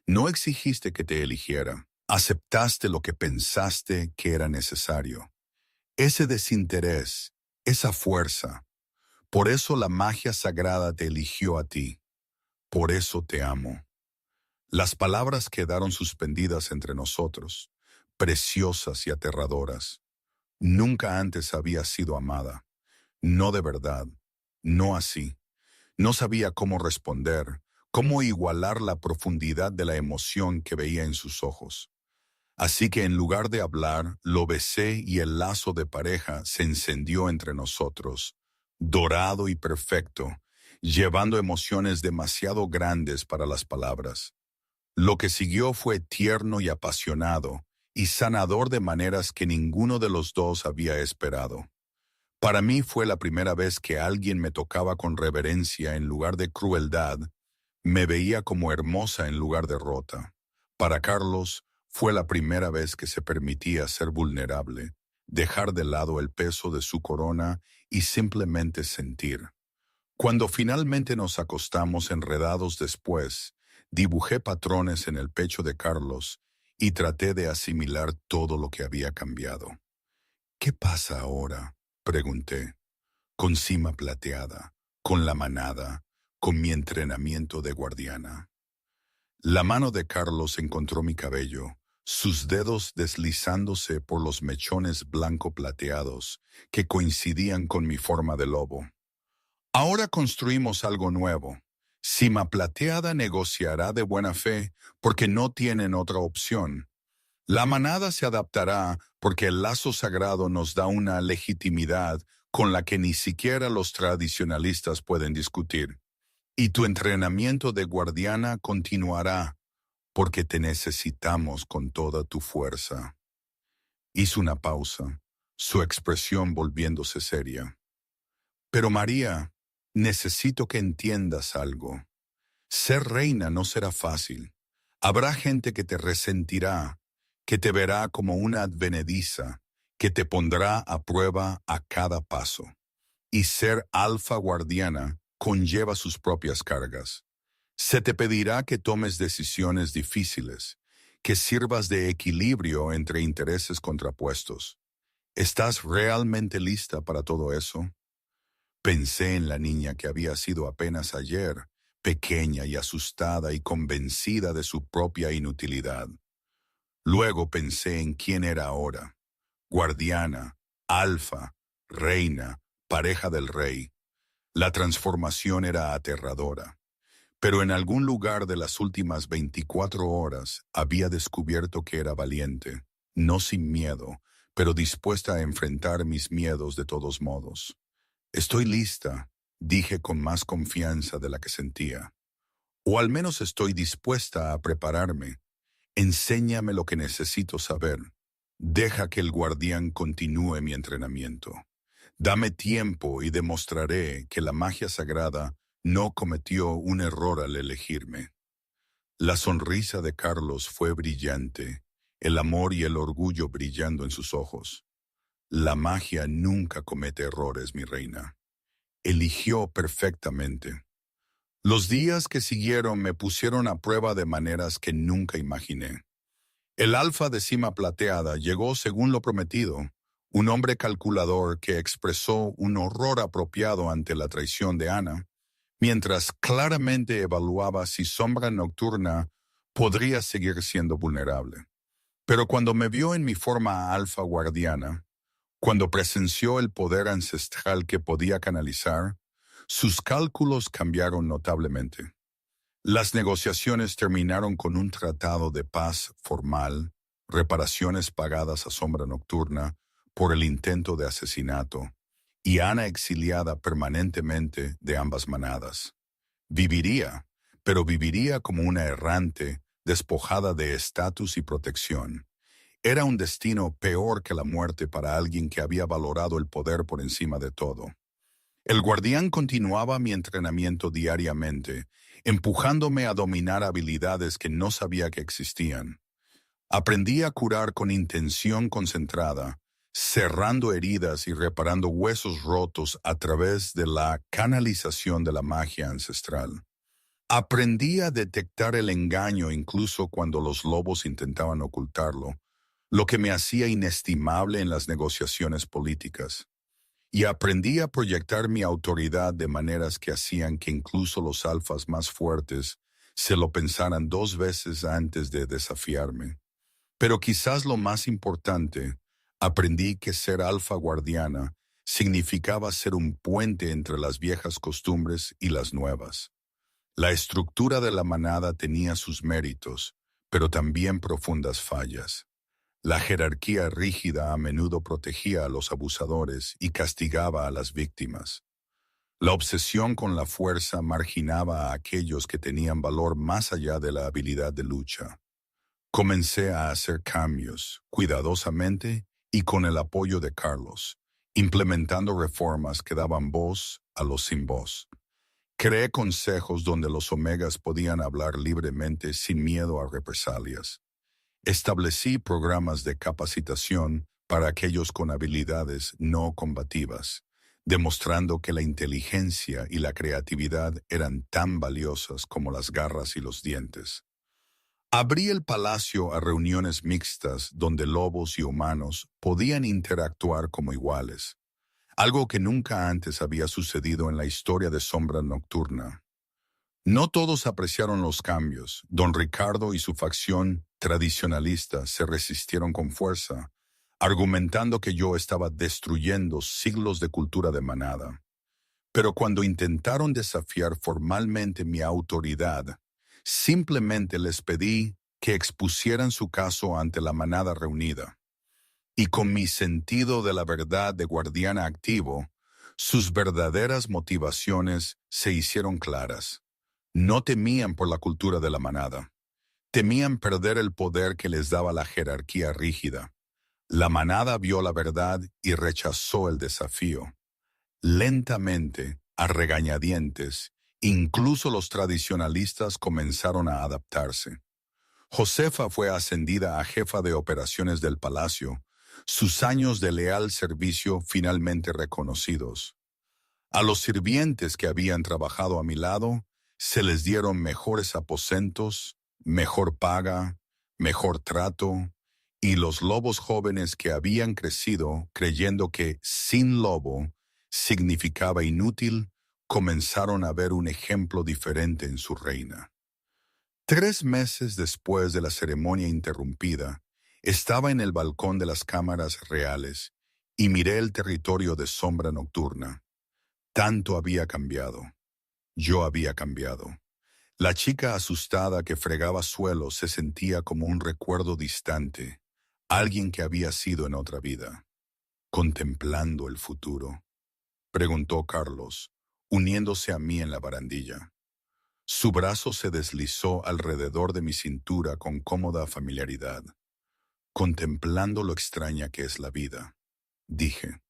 No exigiste que te eligiera. Aceptaste lo que pensaste que era necesario. ese desinterés, esa fuerza. Por eso la magia sagrada te eligió a ti. Por eso te amo. Las palabras quedaron suspendidas entre nosotros, preciosas y aterradoras. Nunca antes había sido amada. No de verdad. No así. No sabía cómo responder, cómo igualar la profundidad de la emoción que veía en sus ojos. Así que en lugar de hablar, lo besé y el lazo de pareja se encendió entre nosotros, dorado y perfecto, llevando emociones demasiado grandes para las palabras. Lo que siguió fue tierno y apasionado, y sanador de maneras que ninguno de los dos había esperado. Para mí fue la primera vez que alguien me tocaba con reverencia en lugar de crueldad, me veía como hermosa en lugar de rota. Para Carlos, fue la primera vez que se permitía ser vulnerable, dejar de lado el peso de su corona y simplemente sentir. Cuando finalmente nos acostamos enredados después, dibujé patrones en el pecho de Carlos y traté de asimilar todo lo que había cambiado. ¿Qué pasa ahora?, pregunté, con cima plateada, con la manada, con mi entrenamiento de guardiana. La mano de Carlos encontró mi cabello, sus dedos deslizándose por los mechones blanco-plateados que coincidían con mi forma de lobo. Ahora construimos algo nuevo. Cima Plateada negociará de buena fe porque no tienen otra opción. La manada se adaptará porque el lazo sagrado nos da una legitimidad con la que ni siquiera los tradicionalistas pueden discutir. Y tu entrenamiento de guardiana continuará porque te necesitamos con toda tu fuerza. Hizo una pausa, su expresión volviéndose seria. Pero María, necesito que entiendas algo. Ser reina no será fácil. Habrá gente que te resentirá, que te verá como una advenediza, que te pondrá a prueba a cada paso. Y ser alfa guardiana conlleva sus propias cargas. Se te pedirá que tomes decisiones difíciles, que sirvas de equilibrio entre intereses contrapuestos. ¿Estás realmente lista para todo eso? Pensé en la niña que había sido apenas ayer, pequeña y asustada y convencida de su propia inutilidad. Luego pensé en quién era ahora: guardiana, alfa, reina, pareja del rey. La transformación era aterradora. Pero en algún lugar de las últimas 24 horas había descubierto que era valiente, no sin miedo, pero dispuesta a enfrentar mis miedos de todos modos. Estoy lista, dije con más confianza de la que sentía. O al menos estoy dispuesta a prepararme. Enséñame lo que necesito saber. Deja que el guardián continúe mi entrenamiento. Dame tiempo y demostraré que la magia sagrada no cometió un error al elegirme. La sonrisa de Carlos fue brillante, el amor y el orgullo brillando en sus ojos. La magia nunca comete errores, mi reina. Eligió perfectamente. Los días que siguieron me pusieron a prueba de maneras que nunca imaginé. El alfa de Cima Plateada llegó según lo prometido, un hombre calculador que expresó un horror apropiado ante la traición de Ana, mientras claramente evaluaba si Sombra Nocturna podría seguir siendo vulnerable. Pero cuando me vio en mi forma alfa guardiana, cuando presenció el poder ancestral que podía canalizar, sus cálculos cambiaron notablemente. Las negociaciones terminaron con un tratado de paz formal, reparaciones pagadas a Sombra Nocturna por el intento de asesinato, y Ana exiliada permanentemente de ambas manadas. Viviría, pero viviría como una errante, despojada de estatus y protección. Era un destino peor que la muerte para alguien que había valorado el poder por encima de todo. El guardián continuaba mi entrenamiento diariamente, empujándome a dominar habilidades que no sabía que existían. Aprendí a curar con intención concentrada, cerrando heridas y reparando huesos rotos a través de la canalización de la magia ancestral. Aprendí a detectar el engaño incluso cuando los lobos intentaban ocultarlo, lo que me hacía inestimable en las negociaciones políticas. Y aprendí a proyectar mi autoridad de maneras que hacían que incluso los alfas más fuertes se lo pensaran 2 veces antes de desafiarme. Pero quizás lo más importante, aprendí que ser alfa guardiana significaba ser un puente entre las viejas costumbres y las nuevas. La estructura de la manada tenía sus méritos, pero también profundas fallas. La jerarquía rígida a menudo protegía a los abusadores y castigaba a las víctimas. La obsesión con la fuerza marginaba a aquellos que tenían valor más allá de la habilidad de lucha. Comencé a hacer cambios, cuidadosamente y con el apoyo de Carlos, implementando reformas que daban voz a los sin voz. Creé consejos donde los omegas podían hablar libremente sin miedo a represalias. Establecí programas de capacitación para aquellos con habilidades no combativas, demostrando que la inteligencia y la creatividad eran tan valiosas como las garras y los dientes. Abrí el palacio a reuniones mixtas donde lobos y humanos podían interactuar como iguales, algo que nunca antes había sucedido en la historia de Sombra Nocturna. No todos apreciaron los cambios. Don Ricardo y su facción tradicionalista se resistieron con fuerza, argumentando que yo estaba destruyendo siglos de cultura de manada. Pero cuando intentaron desafiar formalmente mi autoridad, simplemente les pedí que expusieran su caso ante la manada reunida. Y con mi sentido de la verdad de guardiana activo, sus verdaderas motivaciones se hicieron claras. No temían por la cultura de la manada. Temían perder el poder que les daba la jerarquía rígida. La manada vio la verdad y rechazó el desafío. Lentamente, a regañadientes, incluso los tradicionalistas comenzaron a adaptarse. Josefa fue ascendida a jefa de operaciones del palacio, sus años de leal servicio finalmente reconocidos. A los sirvientes que habían trabajado a mi lado, se les dieron mejores aposentos, mejor paga, mejor trato, y los lobos jóvenes que habían crecido creyendo que sin lobo significaba inútil, comenzaron a ver un ejemplo diferente en su reina. 3 meses después de la ceremonia interrumpida, estaba en el balcón de las cámaras reales y miré el territorio de Sombra Nocturna. Tanto había cambiado. Yo había cambiado. La chica asustada que fregaba suelo se sentía como un recuerdo distante, alguien que había sido en otra vida. Contemplando el futuro, preguntó Carlos, uniéndose a mí en la barandilla. Su brazo se deslizó alrededor de mi cintura con cómoda familiaridad. Contemplando lo extraña que es la vida, dije.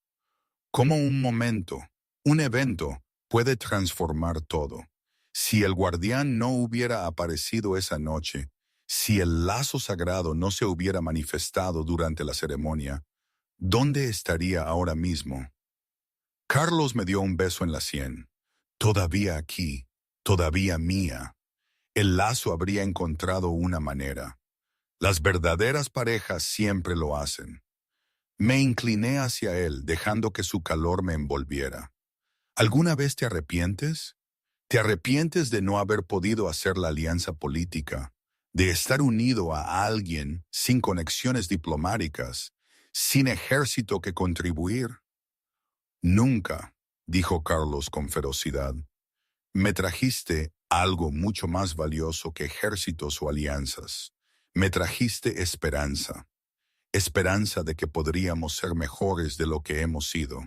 Cómo un momento, un evento, puede transformar todo. Si el guardián no hubiera aparecido esa noche, si el lazo sagrado no se hubiera manifestado durante la ceremonia, ¿dónde estaría ahora mismo? Carlos me dio un beso en la sien. Todavía aquí, todavía mía. El lazo habría encontrado una manera. Las verdaderas parejas siempre lo hacen. Me incliné hacia él, dejando que su calor me envolviera. ¿Alguna vez te arrepientes? ¿Te arrepientes de no haber podido hacer la alianza política, de estar unido a alguien sin conexiones diplomáticas, sin ejército que contribuir? Nunca, dijo Carlos con ferocidad. Me trajiste algo mucho más valioso que ejércitos o alianzas. Me trajiste esperanza. Esperanza de que podríamos ser mejores de lo que hemos sido.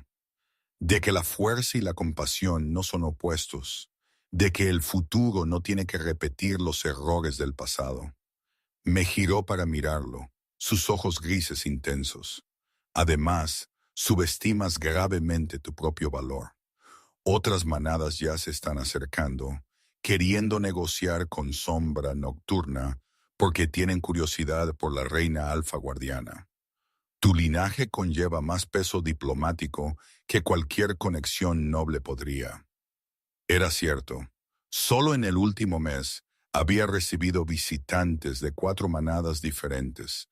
De que la fuerza y la compasión no son opuestos. De que el futuro no tiene que repetir los errores del pasado. Me giró para mirarlo, sus ojos grises intensos. Además, subestimas gravemente tu propio valor. Otras manadas ya se están acercando, queriendo negociar con Sombra Nocturna porque tienen curiosidad por la reina alfa guardiana. Tu linaje conlleva más peso diplomático que cualquier conexión noble podría. Era cierto. Solo en el último mes había recibido visitantes de 4 manadas diferentes,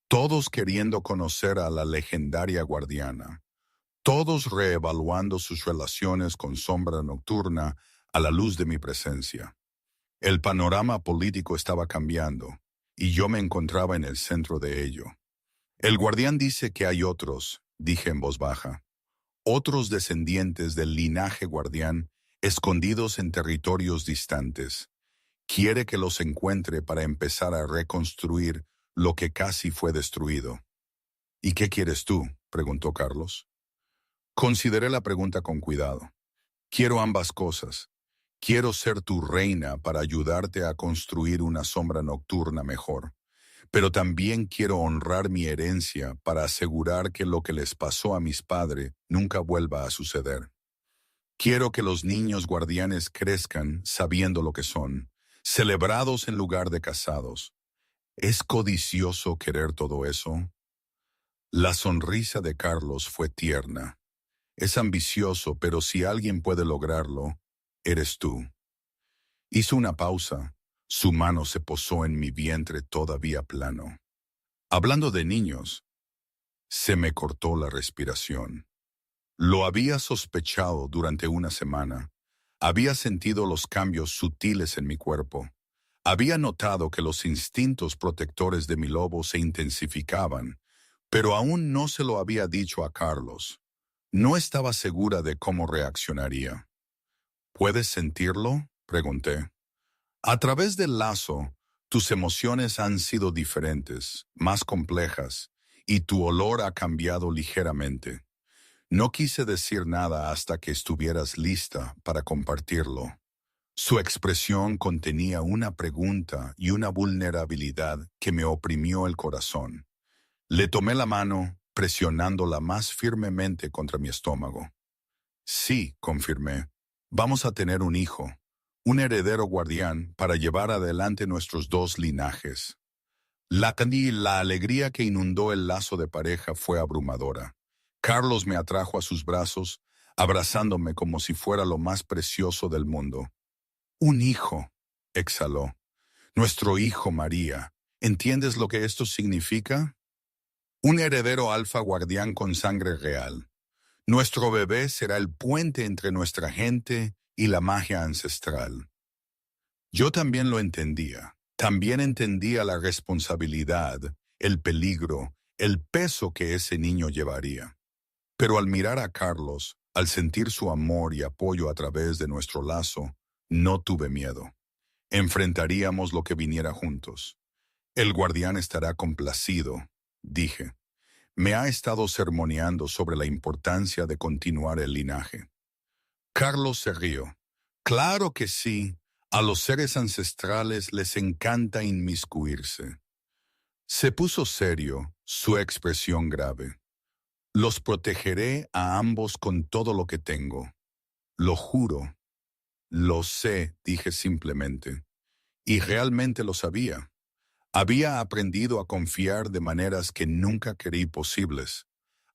todos queriendo conocer a la legendaria guardiana, todos reevaluando sus relaciones con Sombra Nocturna a la luz de mi presencia. El panorama político estaba cambiando, y yo me encontraba en el centro de ello. El guardián dice que hay otros, dije en voz baja, otros descendientes del linaje guardián escondidos en territorios distantes. Quiere que los encuentre para empezar a reconstruir lo que casi fue destruido. ¿Y qué quieres tú?, preguntó Carlos. Consideré la pregunta con cuidado. Quiero ambas cosas. Quiero ser tu reina para ayudarte a construir una sombra nocturna mejor. Pero también quiero honrar mi herencia para asegurar que lo que les pasó a mis padres nunca vuelva a suceder. Quiero que los niños guardianes crezcan sabiendo lo que son, celebrados en lugar de casados. ¿Es codicioso querer todo eso? La sonrisa de Carlos fue tierna. Es ambicioso, pero si alguien puede lograrlo, eres tú. Hizo una pausa. Su mano se posó en mi vientre todavía plano. Hablando de niños, se me cortó la respiración. Lo había sospechado durante una semana. Había sentido los cambios sutiles en mi cuerpo. Había notado que los instintos protectores de mi lobo se intensificaban, pero aún no se lo había dicho a Carlos. No estaba segura de cómo reaccionaría. ¿Puedes sentirlo?, pregunté. A través del lazo, tus emociones han sido diferentes, más complejas, y tu olor ha cambiado ligeramente. No quise decir nada hasta que estuvieras lista para compartirlo. Su expresión contenía una pregunta y una vulnerabilidad que me oprimió el corazón. Le tomé la mano, presionándola más firmemente contra mi estómago. Sí, confirmé. Vamos a tener un hijo, un heredero guardián para llevar adelante nuestros dos linajes. La alegría que inundó el lazo de pareja fue abrumadora. Carlos me atrajo a sus brazos, abrazándome como si fuera lo más precioso del mundo. Un hijo, exhaló. Nuestro hijo, María. ¿Entiendes lo que esto significa? Un heredero alfa guardián con sangre real. Nuestro bebé será el puente entre nuestra gente y la magia ancestral. Yo también lo entendía. También entendía la responsabilidad, el peligro, el peso que ese niño llevaría. Pero al mirar a Carlos, al sentir su amor y apoyo a través de nuestro lazo, no tuve miedo. Enfrentaríamos lo que viniera juntos. El guardián estará complacido, dije. Me ha estado sermoneando sobre la importancia de continuar el linaje. Carlos se rió. Claro que sí. A los seres ancestrales les encanta inmiscuirse. Se puso serio, su expresión grave. Los protegeré a ambos con todo lo que tengo. Lo juro. Lo sé, dije simplemente. Y realmente lo sabía. Había aprendido a confiar de maneras que nunca creí posibles,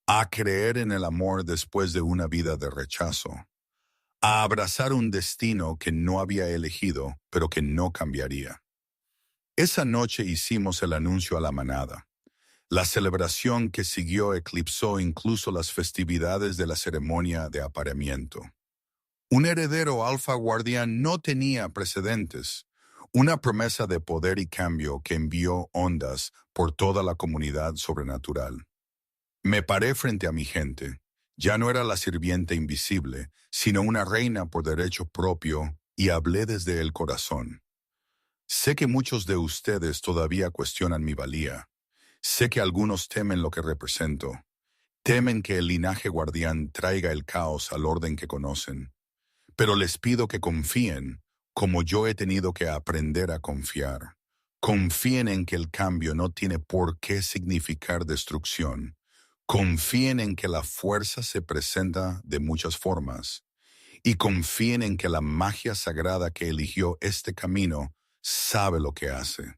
a creer en el amor después de una vida de rechazo, a abrazar un destino que no había elegido, pero que no cambiaría. Esa noche hicimos el anuncio a la manada. La celebración que siguió eclipsó incluso las festividades de la ceremonia de apareamiento. Un heredero alfa guardián no tenía precedentes, una promesa de poder y cambio que envió ondas por toda la comunidad sobrenatural. Me paré frente a mi gente. Ya no era la sirvienta invisible, sino una reina por derecho propio, y hablé desde el corazón. Sé que muchos de ustedes todavía cuestionan mi valía. Sé que algunos temen lo que represento. Temen que el linaje guardián traiga el caos al orden que conocen. Pero les pido que confíen, como yo he tenido que aprender a confiar. Confíen en que el cambio no tiene por qué significar destrucción. Confíen en que la fuerza se presenta de muchas formas. Y confíen en que la magia sagrada que eligió este camino sabe lo que hace.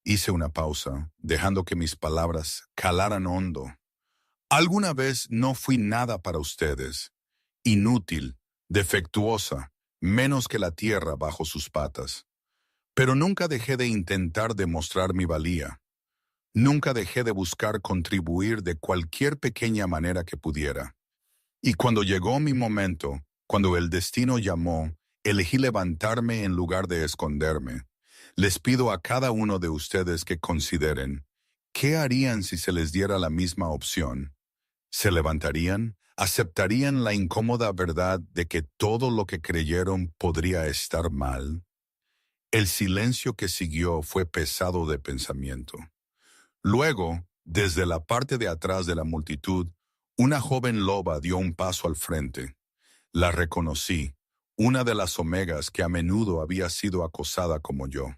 Hice una pausa, dejando que mis palabras calaran hondo. Alguna vez no fui nada para ustedes. Inútil, defectuosa, menos que la tierra bajo sus patas. Pero nunca dejé de intentar demostrar mi valía. Nunca dejé de buscar contribuir de cualquier pequeña manera que pudiera. Y cuando llegó mi momento, cuando el destino llamó, elegí levantarme en lugar de esconderme. Les pido a cada uno de ustedes que consideren, ¿qué harían si se les diera la misma opción? ¿Se levantarían? ¿Aceptarían la incómoda verdad de que todo lo que creyeron podría estar mal? El silencio que siguió fue pesado de pensamiento. Luego, desde la parte de atrás de la multitud, una joven loba dio un paso al frente. La reconocí, una de las omegas que a menudo había sido acosada como yo.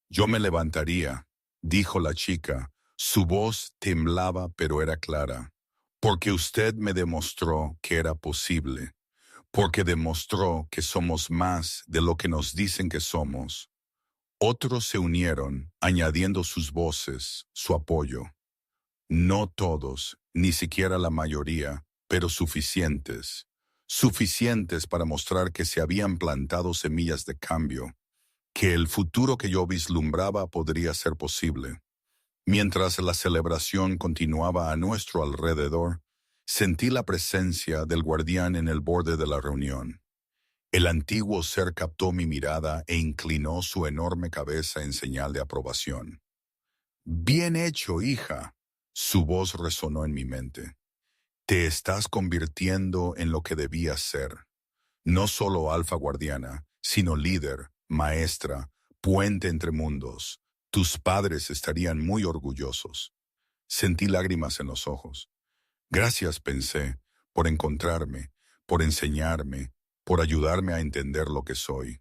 Yo me levantaría, dijo la chica. Su voz temblaba pero era clara. Porque usted me demostró que era posible. Porque demostró que somos más de lo que nos dicen que somos. Otros se unieron, añadiendo sus voces, su apoyo. No todos, ni siquiera la mayoría, pero suficientes. Suficientes para mostrar que se habían plantado semillas de cambio, que el futuro que yo vislumbraba podría ser posible. Mientras la celebración continuaba a nuestro alrededor, sentí la presencia del guardián en el borde de la reunión. El antiguo ser captó mi mirada e inclinó su enorme cabeza en señal de aprobación. Bien hecho, hija. Su voz resonó en mi mente. Te estás convirtiendo en lo que debías ser. No solo alfa guardiana, sino líder, maestra, puente entre mundos. Tus padres estarían muy orgullosos. Sentí lágrimas en los ojos. Gracias, pensé, por encontrarme, por enseñarme, por ayudarme a entender lo que soy.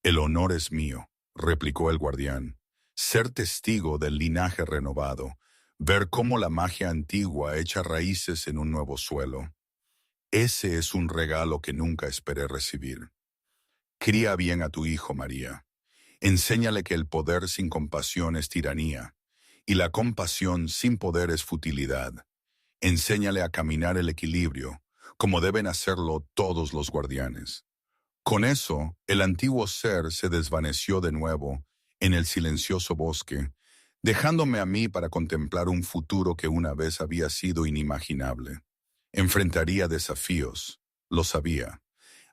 El honor es mío, replicó el guardián. Ser testigo del linaje renovado, ver cómo la magia antigua echa raíces en un nuevo suelo. Ese es un regalo que nunca esperé recibir. Cría bien a tu hijo, María. Enséñale que el poder sin compasión es tiranía, y la compasión sin poder es futilidad. Enséñale a caminar el equilibrio, como deben hacerlo todos los guardianes. Con eso, el antiguo ser se desvaneció de nuevo en el silencioso bosque, dejándome a mí para contemplar un futuro que una vez había sido inimaginable. Enfrentaría desafíos, lo sabía.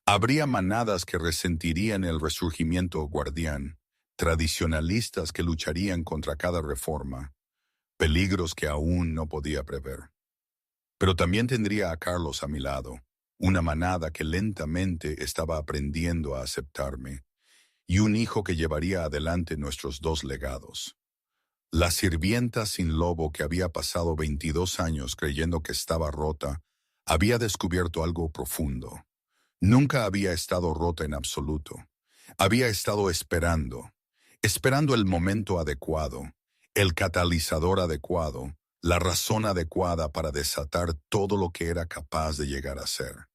Habría manadas que resentirían el resurgimiento guardián, tradicionalistas que lucharían contra cada reforma, peligros que aún no podía prever. Pero también tendría a Carlos a mi lado, una manada que lentamente estaba aprendiendo a aceptarme, y un hijo que llevaría adelante nuestros dos legados. La sirvienta sin lobo que había pasado 22 años creyendo que estaba rota, había descubierto algo profundo. Nunca había estado rota en absoluto. Había estado esperando el momento adecuado, el catalizador adecuado, la razón adecuada para desatar todo lo que era capaz de llegar a ser.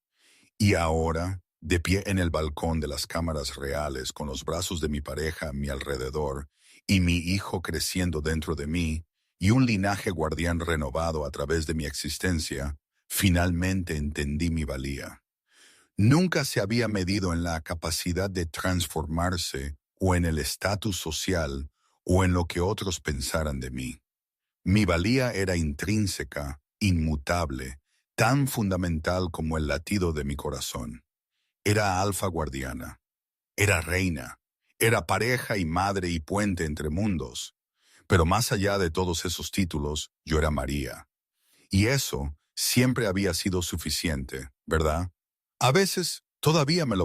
Y ahora, de pie en el balcón de las cámaras reales con los brazos de mi pareja a mi alrededor y mi hijo creciendo dentro de mí y un linaje guardián renovado a través de mi existencia, finalmente entendí mi valía. Nunca se había medido en la capacidad de transformarse o en el estatus social o en lo que otros pensaran de mí. Mi valía era intrínseca, inmutable, tan fundamental como el latido de mi corazón. Era alfa guardiana, era reina, era pareja y madre y puente entre mundos. Pero más allá de todos esos títulos, yo era María. Y eso siempre había sido suficiente, ¿verdad? A veces todavía me lo